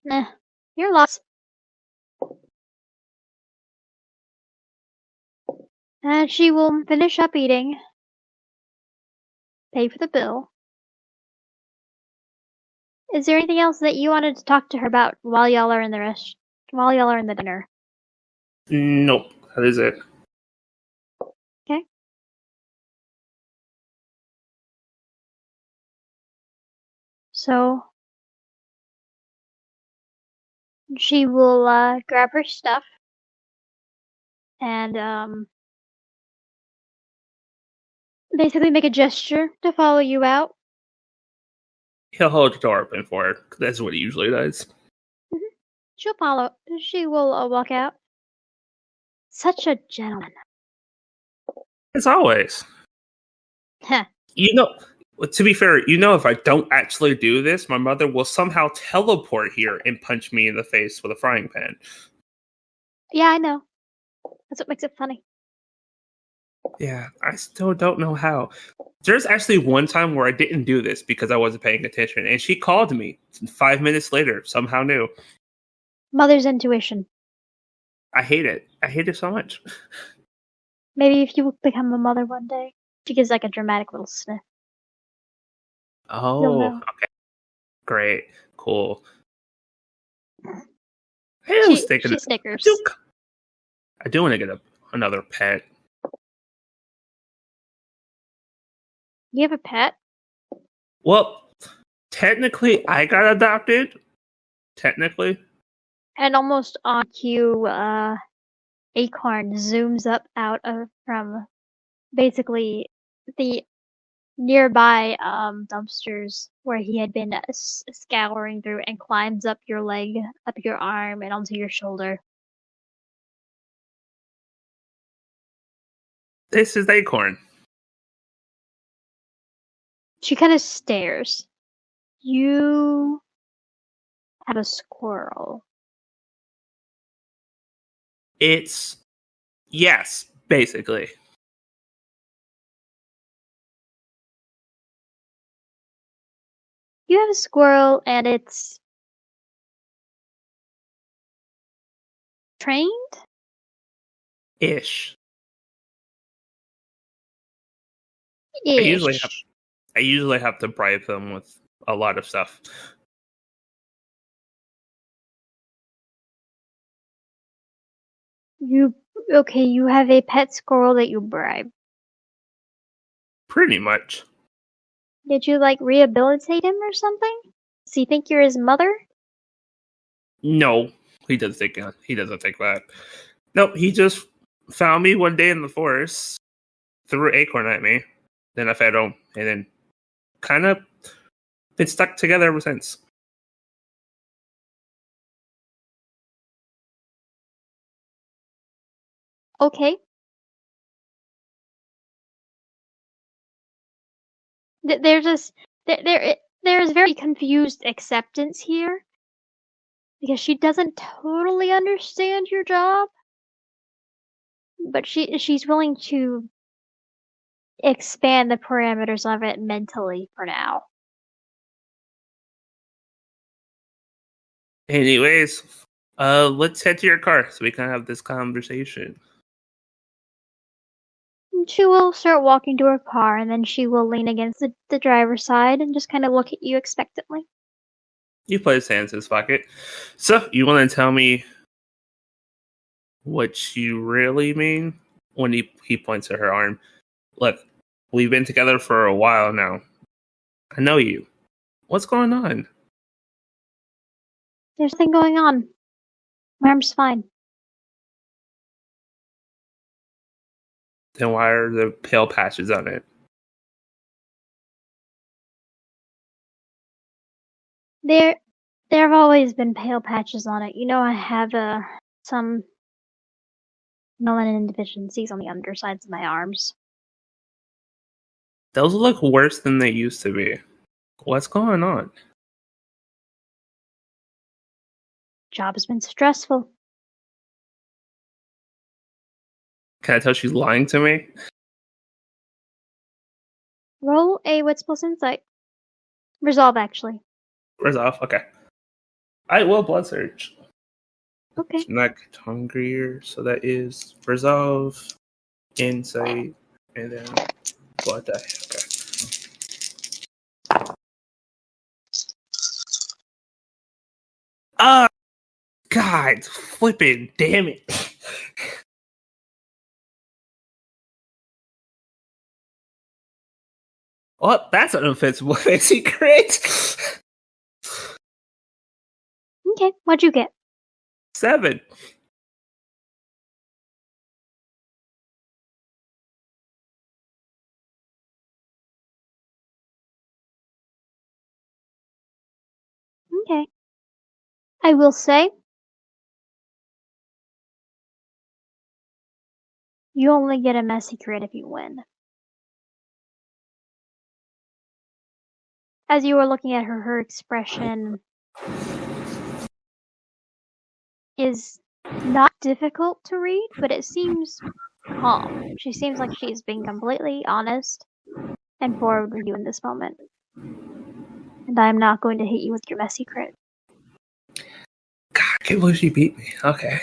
Speaker 1: Nah, your loss. And she will finish up eating, pay for the bill. Is there anything else that you wanted to talk to her about while y'all are in the dinner?
Speaker 2: Nope, that is it.
Speaker 1: Okay. So she will grab her stuff and basically make a gesture to follow you out.
Speaker 2: He'll hold the door open for her, 'cause that's what he usually does.
Speaker 1: Mhm. She will walk out. Such a gentleman.
Speaker 2: As always.
Speaker 1: Heh.
Speaker 2: You know, to be fair, if I don't actually do this, my mother will somehow teleport here and punch me in the face with a frying pan.
Speaker 1: Yeah, I know. That's what makes it funny.
Speaker 2: Yeah, I still don't know how. There's actually one time where I didn't do this because I wasn't paying attention, and she called me 5 minutes later, somehow knew.
Speaker 1: Mother's intuition.
Speaker 2: I hate it. I hate it so much.
Speaker 1: Maybe if you become a mother one day, she gives like a dramatic little sniff. You'll
Speaker 2: Oh,
Speaker 1: know.
Speaker 2: okay. Great. Cool. I was thinking,
Speaker 1: She snickers.
Speaker 2: I do want to get another pet.
Speaker 1: You have a pet?
Speaker 2: Well, technically, I got adopted. Technically.
Speaker 1: And almost on cue, Acorn zooms up from basically the nearby dumpsters where he had been scouring through and climbs up your leg, up your arm, and onto your shoulder.
Speaker 2: This is Acorn.
Speaker 1: She kind of stares. You have a squirrel.
Speaker 2: It's yes, basically.
Speaker 1: You have a squirrel and it's trained?
Speaker 2: Ish. I usually have
Speaker 1: Ish.
Speaker 2: I usually have to bribe them with a lot of stuff.
Speaker 1: You have a pet squirrel that you bribe.
Speaker 2: Pretty much.
Speaker 1: Did you like rehabilitate him or something? Does he think you're his mother?
Speaker 2: No, he doesn't think that. Nope, he just found me one day in the forest, threw an acorn at me, then I fed him, and then kind of been stuck together ever since.
Speaker 1: Okay. There's this there is very confused acceptance here because she doesn't totally understand your job, but she's willing to expand the parameters of it mentally for now.
Speaker 2: Anyways, let's head to your car so we can have this conversation.
Speaker 1: She will start walking to her car and then she will lean against the driver's side and just kind of look at you expectantly.
Speaker 2: You put his hands in his pocket. So, you want to tell me what you really mean when he points at her arm? Look, we've been together for a while now. I know you. What's going on?
Speaker 1: There's nothing going on. My arm's fine.
Speaker 2: Then why are the pale patches on it?
Speaker 1: There have always been pale patches on it. I have some melanin deficiencies on the undersides of my arms.
Speaker 2: Those look worse than they used to be. What's going on?
Speaker 1: Job has been stressful.
Speaker 2: Can I tell she's lying to me?
Speaker 1: Roll a wits plus insight. Resolve, actually.
Speaker 2: Resolve. Okay. I will blood search.
Speaker 1: Okay.
Speaker 2: Not hungrier, so that is resolve, insight, and then blood die. Okay. Ah, God, flipping, damn it. Well, that's an offensive fancy crit.
Speaker 1: Okay, what'd you get?
Speaker 2: 7.
Speaker 1: Okay. I will say, you only get a messy crit if you win. As you were looking at her expression is not difficult to read, but it seems calm. She seems like she's being completely honest and forward with you in this moment. And I'm not going to hit you with your messy crit.
Speaker 2: God, I can't believe she beat me. Okay.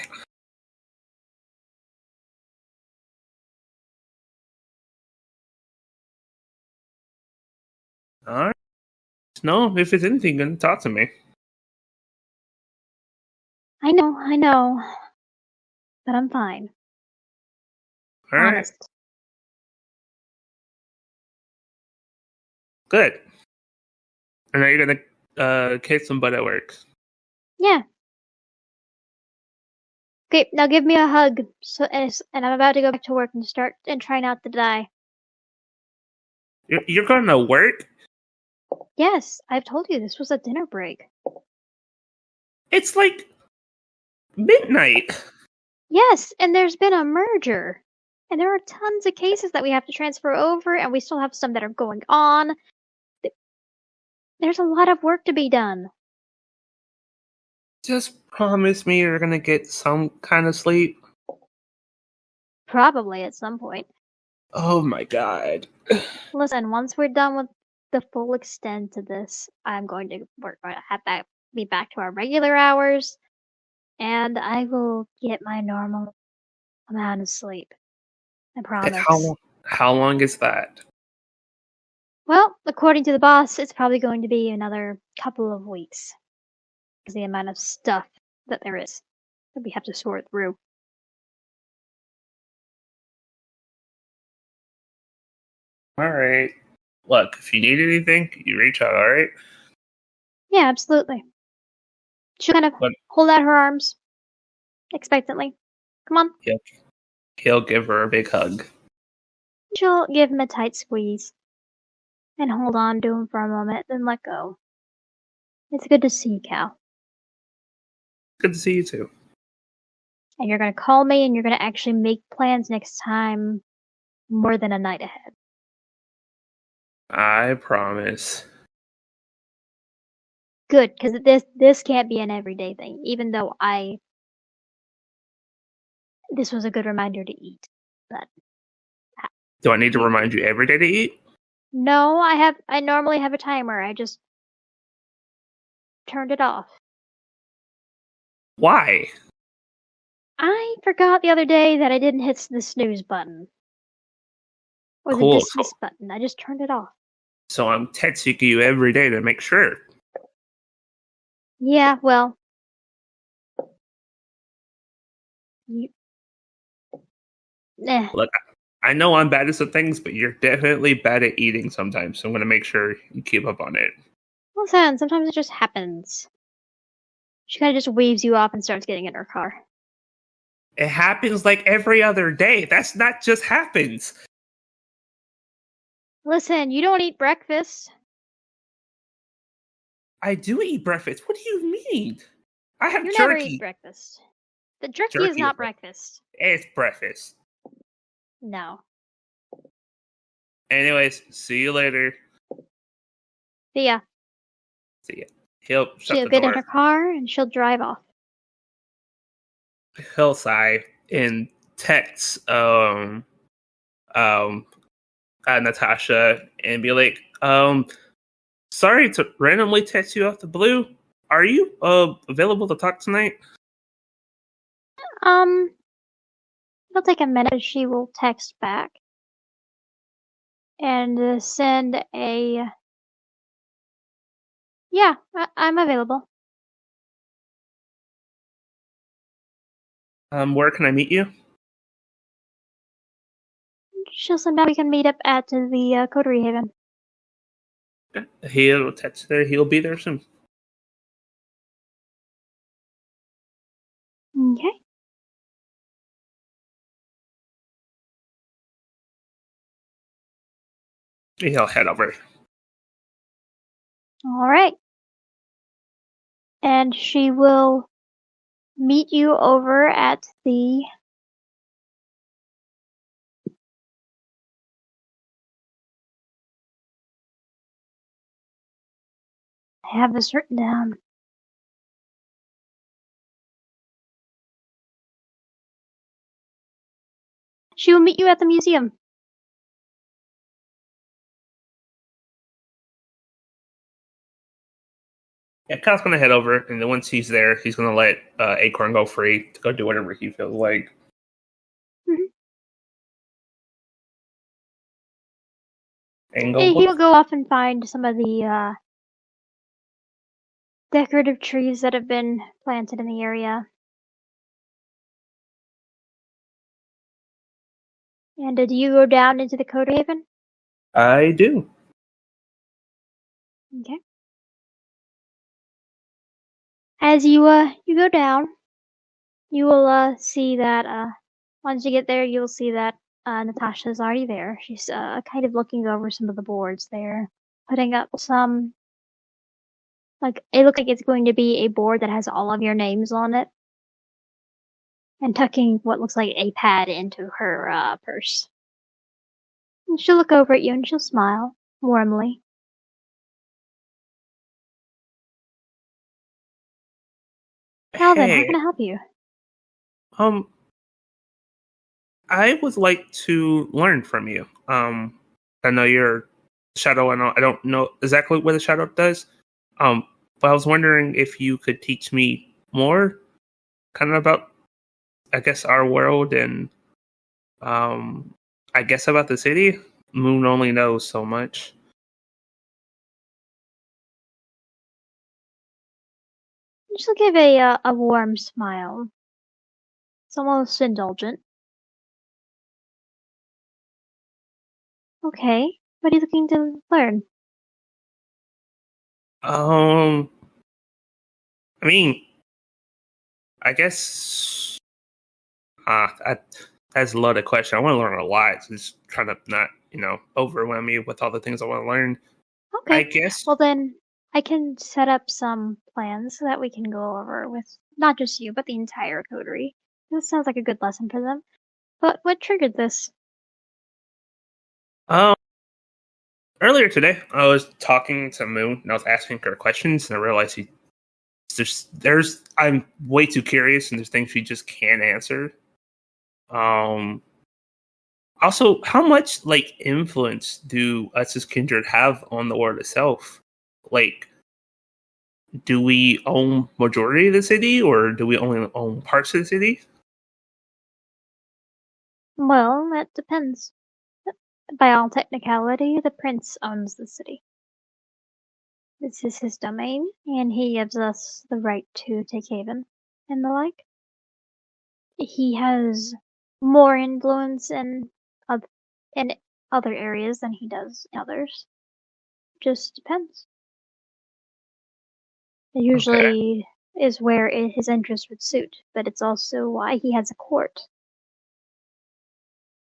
Speaker 2: Alright. No, if it's anything, gonna talk to me.
Speaker 1: I know. But I'm fine.
Speaker 2: Alright.
Speaker 1: Honest.
Speaker 2: Good. And now you're gonna kick some butt at work.
Speaker 1: Yeah. Okay, now give me a hug. And I'm about to go back to work and try not to die.
Speaker 2: You're going to work?
Speaker 1: Yes, I've told you this was a dinner break.
Speaker 2: It's like midnight.
Speaker 1: Yes, and there's been a merger. And there are tons of cases that we have to transfer over, and we still have some that are going on. There's a lot of work to be done.
Speaker 2: Just promise me you're gonna get some kind of sleep.
Speaker 1: Probably at some point.
Speaker 2: Oh my god.
Speaker 1: Listen, once we're done with the full extent of this, I'm going to be back to our regular hours, and I will get my normal amount of sleep. I promise.
Speaker 2: And how long is that?
Speaker 1: Well, according to the boss, it's probably going to be another couple of weeks. Because the amount of stuff that there is that we have to sort through.
Speaker 2: Alright. Look, if you need anything, you reach out, alright?
Speaker 1: Yeah, absolutely. She'll kind of hold out her arms expectantly. Come on.
Speaker 2: Yep. He'll give her a big hug.
Speaker 1: She'll give him a tight squeeze and hold on to him for a moment, then let go. It's good to see you, Cal.
Speaker 2: Good to see you too.
Speaker 1: And you're going to call me and you're going to actually make plans next time more than a night ahead.
Speaker 2: I promise.
Speaker 1: Good, because this can't be an everyday thing, even though this was a good reminder to eat. But
Speaker 2: do I need to remind you every day to eat?
Speaker 1: No, I normally have a timer. I just turned it off.
Speaker 2: Why?
Speaker 1: I forgot the other day that I didn't hit the snooze button. Or the dismiss button. I just turned it off.
Speaker 2: So I'm texting you every day to make sure.
Speaker 1: Yeah, well.
Speaker 2: Look, I know I'm bad at some things, but you're definitely bad at eating sometimes, so I'm going to make sure you keep up on it.
Speaker 1: Listen, sometimes it just happens. She kind of just waves you off and starts getting in her car.
Speaker 2: It happens like every other day. That's not just happens.
Speaker 1: Listen, you don't eat breakfast.
Speaker 2: I do eat breakfast. What do you mean? I have
Speaker 1: You
Speaker 2: jerky.
Speaker 1: never eat breakfast. The jerky is not breakfast.
Speaker 2: It's breakfast.
Speaker 1: No.
Speaker 2: Anyways, see you later.
Speaker 1: See ya.
Speaker 2: See ya. He'll shut
Speaker 1: She'll
Speaker 2: the
Speaker 1: get in
Speaker 2: door.
Speaker 1: her car and she'll drive off.
Speaker 2: He'll sigh and text um Natasha and be like, sorry to randomly text you out the blue. Are you available to talk tonight?
Speaker 1: It'll take a minute. She will text back and send a yeah. I'm available.
Speaker 2: Where can I meet you?
Speaker 1: She'll send back. We can meet up at the Coterie Haven.
Speaker 2: He'll text there. He'll be there soon.
Speaker 1: Okay.
Speaker 2: He'll head over.
Speaker 1: All right. And she will meet you over at the I have this written down. She will meet you at the museum.
Speaker 2: Yeah, Kyle's gonna head over, and then once he's there, he's gonna let Acorn go free to go do whatever he feels like.
Speaker 1: Mhm.
Speaker 2: And go
Speaker 1: He'll
Speaker 2: look.
Speaker 1: go off and find some of the decorative trees that have been planted in the area. And do you go down into the Coterie Haven?
Speaker 2: I do.
Speaker 1: Okay. As you go down, you will see that once you get there, you'll see that Natasha's already there. She's kind of looking over some of the boards there, putting up some like it looks like it's going to be a board that has all of your names on it, and tucking what looks like a pad into her purse. And she'll look over at you and she'll smile warmly. Kalvin, how
Speaker 2: Hey,
Speaker 1: can I help you?
Speaker 2: um, I would like to learn from you. I know you're Shadow. I don't know exactly what the Shadow does. But I was wondering if you could teach me more, kind of about, I guess, our world and, I guess about the city. Moon only knows so much.
Speaker 1: She'll give a warm smile. It's almost indulgent. Okay, what are you looking to learn?
Speaker 2: Um, I mean, I guess, that's a loaded question. I want to learn a lot. Just trying to not, overwhelm you with all the things I want to learn. I
Speaker 1: Okay,
Speaker 2: guess.
Speaker 1: well then I can set up some plans so that we can go over with not just you, but the entire coterie. This sounds like a good lesson for them. But what triggered this?
Speaker 2: Um, Earlier today, I was talking to Moon and I was asking her questions, and I realized I'm way too curious, and there's things she just can't answer. Um, Also, how much like influence do us as kindred have on the world itself? Like, do we own majority of the city, or do we only own parts of the city?
Speaker 1: Well, that depends. By all technicality, the prince owns the city. This is his domain, and he gives us the right to take Haven and the like. He has more influence in other areas than he does in others. Just depends. It
Speaker 2: Okay,
Speaker 1: usually is where his interest would suit, but it's also why he has a court.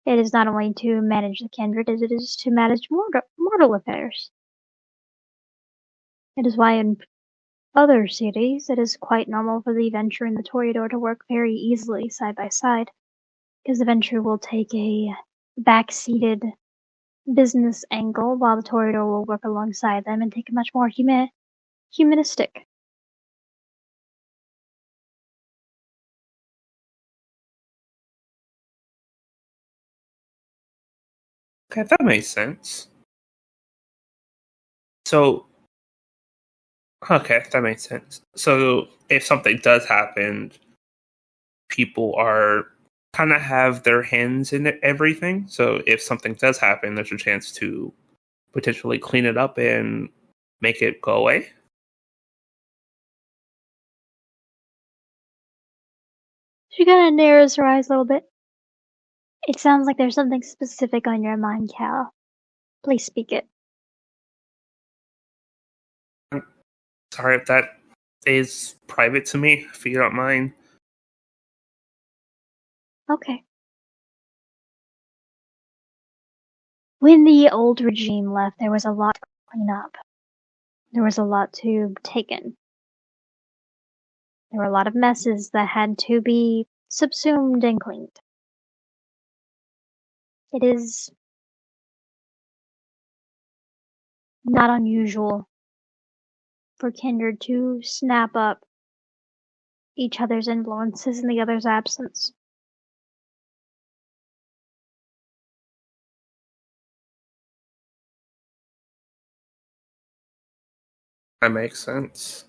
Speaker 1: It is not only to manage the kindred as it is to manage mortal affairs. It is why in other cities it is quite normal for the Venture and the Toreador to work very easily side by side, because the Venture will take a back-seated business angle, while the Toreador will work alongside them and take a much more humanistic.
Speaker 2: Okay, that makes sense. So, okay, that makes sense. So, if something does happen, people are kind of have their hands in everything. So, if something does happen, there's a chance to potentially clean it up and make it go away.
Speaker 1: She kind of narrows her eyes a little bit. It sounds like there's something specific on your mind, Cal. Please speak it.
Speaker 2: Sorry if that is private to me, if you don't mind.
Speaker 1: Okay. When the old regime left, there was a lot to clean up. There was a lot to take in. There were a lot of messes that had to be subsumed and cleaned. It is not unusual for kindred to snap up each other's influences in the other's absence.
Speaker 2: That makes sense.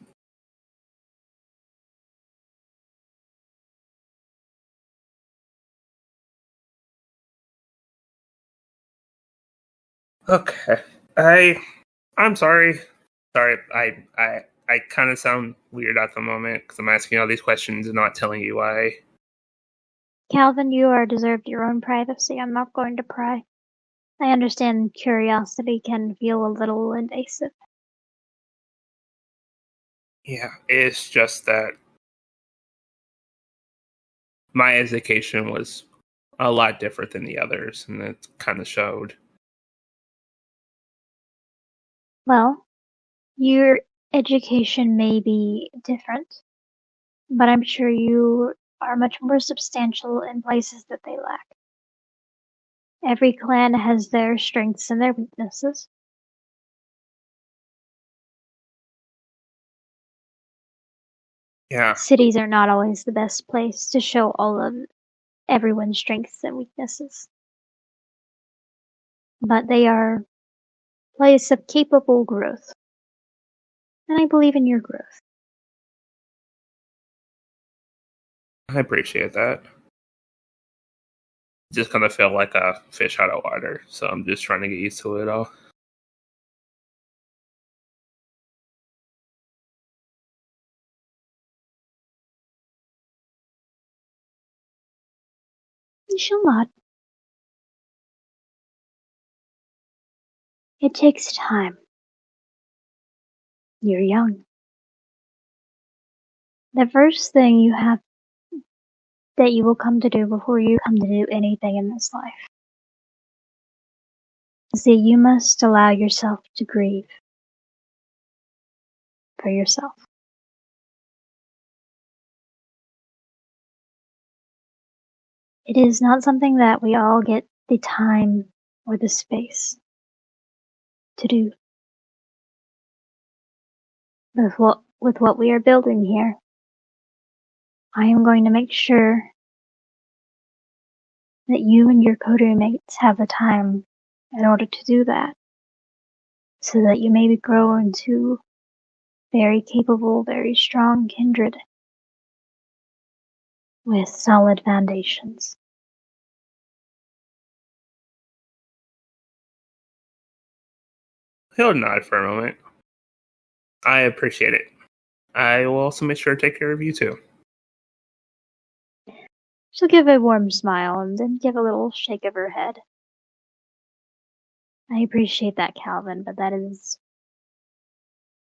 Speaker 2: Okay. I'm sorry. Sorry, I kind of sound weird at the moment because I'm asking all these questions and not telling you why.
Speaker 1: Kalvin, you are deserved your own privacy. I'm not going to pry. I understand curiosity can feel a little invasive.
Speaker 2: Yeah, it's just that my education was a lot different than the others, and it kind of showed.
Speaker 1: Well, your education may be different, but I'm sure you are much more substantial in places that they lack. Every clan has their strengths and their weaknesses.
Speaker 2: Yeah,
Speaker 1: Cities are not always the best place to show all of everyone's strengths and weaknesses. But they are a place of capable growth. And I believe in your growth.
Speaker 2: I appreciate that. Just gonna feel like a fish out of water, so I'm just trying to get used to it all.
Speaker 1: She'll nod. It takes time. You're young. The first thing that you will come to do before you come to do anything in this life is that you must allow yourself to grieve for yourself. It is not something that we all get the time or the space to do. With what we are building here, I am going to make sure that you and your co-roommates have the time in order to do that, so that you maybe grow into very capable, very strong kindred with solid foundations.
Speaker 2: He'll nod for a moment. I appreciate it. I will also make sure to take care of you too.
Speaker 1: She'll give a warm smile and then give a little shake of her head. I appreciate that, Kalvin, but that is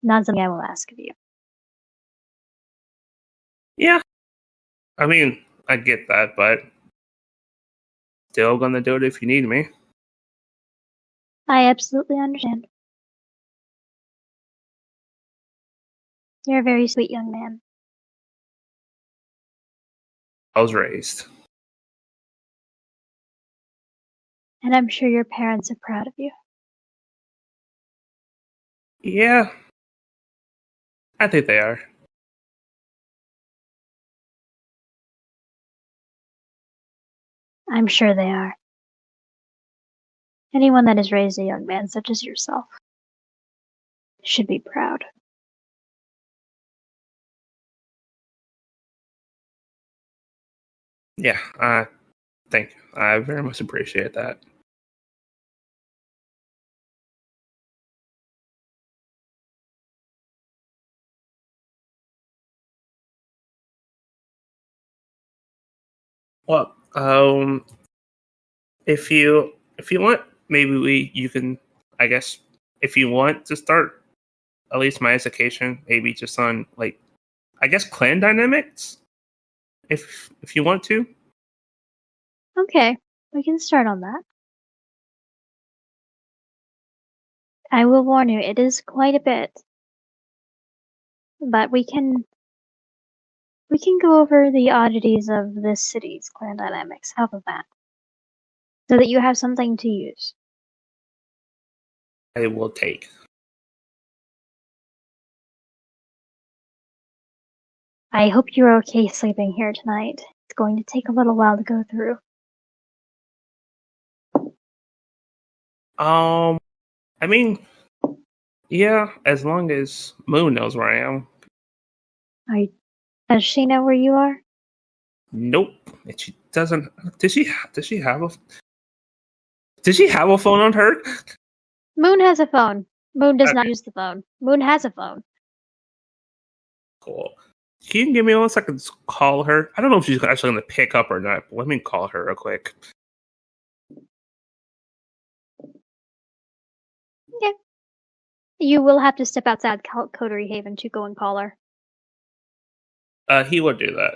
Speaker 1: not something I will ask of you.
Speaker 2: Yeah, I mean, I get that, but still gonna do it if you need me.
Speaker 1: I absolutely understand. You're a very sweet young man.
Speaker 2: I was raised.
Speaker 1: And I'm sure your parents are proud of you.
Speaker 2: Yeah, I think they are.
Speaker 1: I'm sure they are. Anyone that has raised a young man such as yourself should be proud.
Speaker 2: Yeah, thank you. I very much appreciate that. Well, if you want, maybe you can, I guess, if you want to start at least my education, maybe just on like, I guess, clan dynamics, if you want to.
Speaker 1: Okay, we can start on that. I will warn you, it is quite a bit. But we can go over the oddities of this city's clan dynamics. How about that? So that you have something to use.
Speaker 2: I will take.
Speaker 1: I hope you're okay sleeping here tonight. It's going to take a little while to go through.
Speaker 2: I mean, yeah, as long as Moon knows where I am.
Speaker 1: Does she know where you are?
Speaker 2: Nope. And she doesn't. Did she? Did she have a phone on her?
Speaker 1: Moon has a phone. Moon does not
Speaker 2: Okay,
Speaker 1: use the phone. Moon has a phone.
Speaker 2: cool. Can you give me 1 second to call her? I don't know if she's actually going to pick up or not, but let me call her real quick.
Speaker 1: Yeah. You will have to step outside Coterie Haven to go and call her.
Speaker 2: He will do that.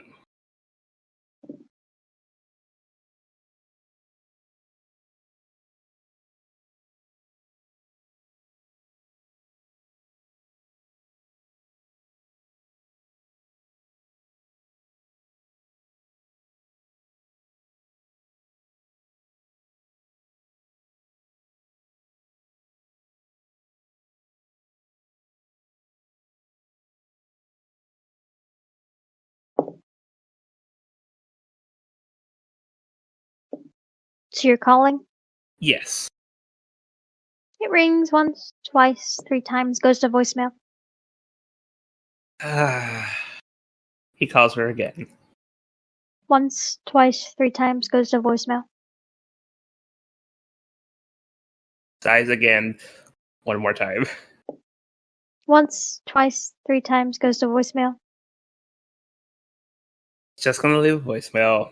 Speaker 1: So you're calling?
Speaker 2: Yes.
Speaker 1: It rings once, twice, 3 times, goes to voicemail.
Speaker 2: He calls her again.
Speaker 1: Once, twice, 3 times, goes to voicemail.
Speaker 2: Dies again. 1 more time.
Speaker 1: Once, twice, 3 times, goes to voicemail.
Speaker 2: Just gonna leave a voicemail.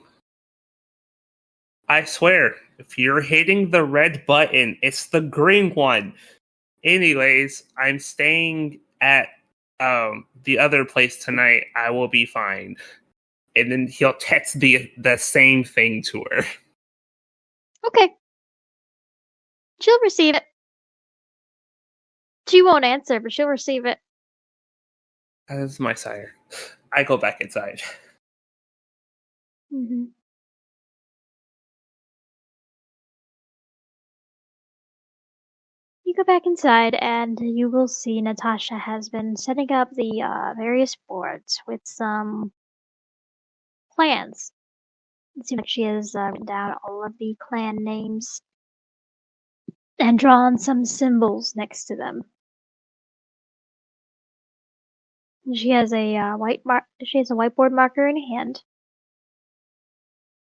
Speaker 2: I swear, if you're hitting the red button, it's the green one. Anyways, I'm staying at the other place tonight. I will be fine. And then he'll text the same thing to her.
Speaker 1: Okay. She'll receive it. She won't answer, but she'll receive it.
Speaker 2: That's my sire. I go back inside.
Speaker 1: Mm-hmm. You go back inside, and you will see Natasha has been setting up the various boards with some plans. It seems like she has written down all of the clan names and drawn some symbols next to them. She has a whiteboard marker in hand,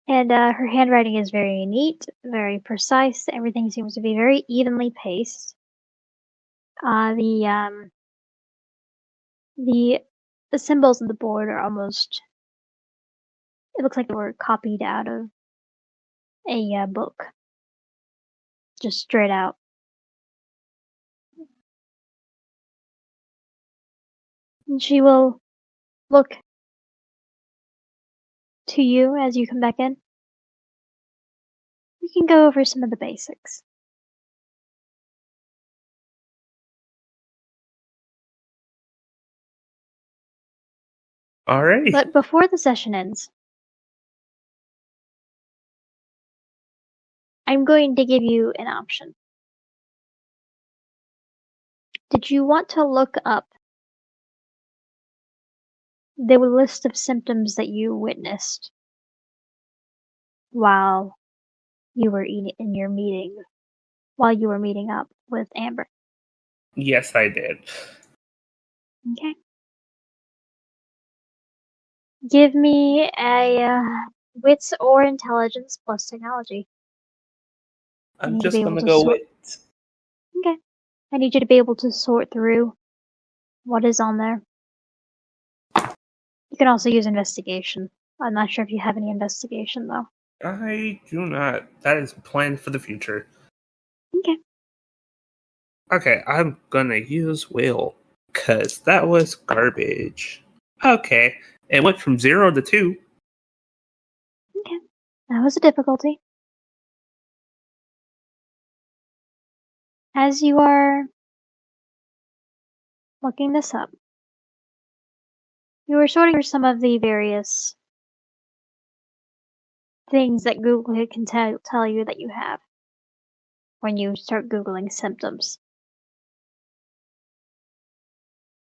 Speaker 1: and her handwriting is very neat, very precise. Everything seems to be very evenly paced. The the symbols on the board are almost. It looks like they were copied out of a book, just straight out. And she will look to you as you come back in. We can go over some of the basics.
Speaker 2: Alrighty.
Speaker 1: But before the session ends, I'm going to give you an option. Did you want to look up the list of symptoms that you witnessed while you were in your meeting, while you were meeting up with Amber?
Speaker 2: Yes, I did.
Speaker 1: Okay. Give me a wits or intelligence plus technology. I
Speaker 2: I'm
Speaker 1: need to be
Speaker 2: just
Speaker 1: able
Speaker 2: gonna
Speaker 1: to
Speaker 2: go
Speaker 1: sort.
Speaker 2: with.
Speaker 1: Okay. I need you to be able to sort through what is on there. You can also use investigation. I'm not sure if you have any investigation though.
Speaker 2: I do not. That is planned for the future.
Speaker 1: Okay.
Speaker 2: Okay, I'm gonna use will, cause that was garbage. Okay, it went from 0 to 2.
Speaker 1: Okay. That was a difficulty. As you are looking this up, you are sorting through some of the various things that Google can tell you that you have when you start Googling symptoms.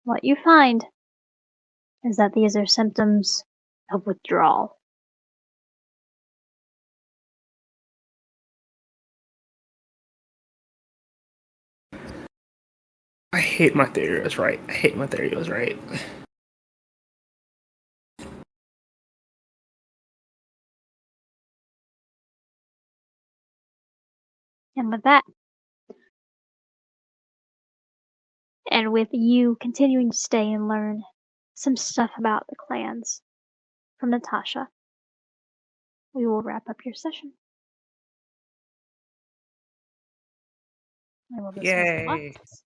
Speaker 1: What you find is that these are symptoms of withdrawal.
Speaker 2: I hate my theory was right. I hate my theory was right.
Speaker 1: And with that, and with you continuing to stay and learn some stuff about the clans from Natasha, we will wrap up your session. I will dismiss the
Speaker 2: Yay!
Speaker 1: bots.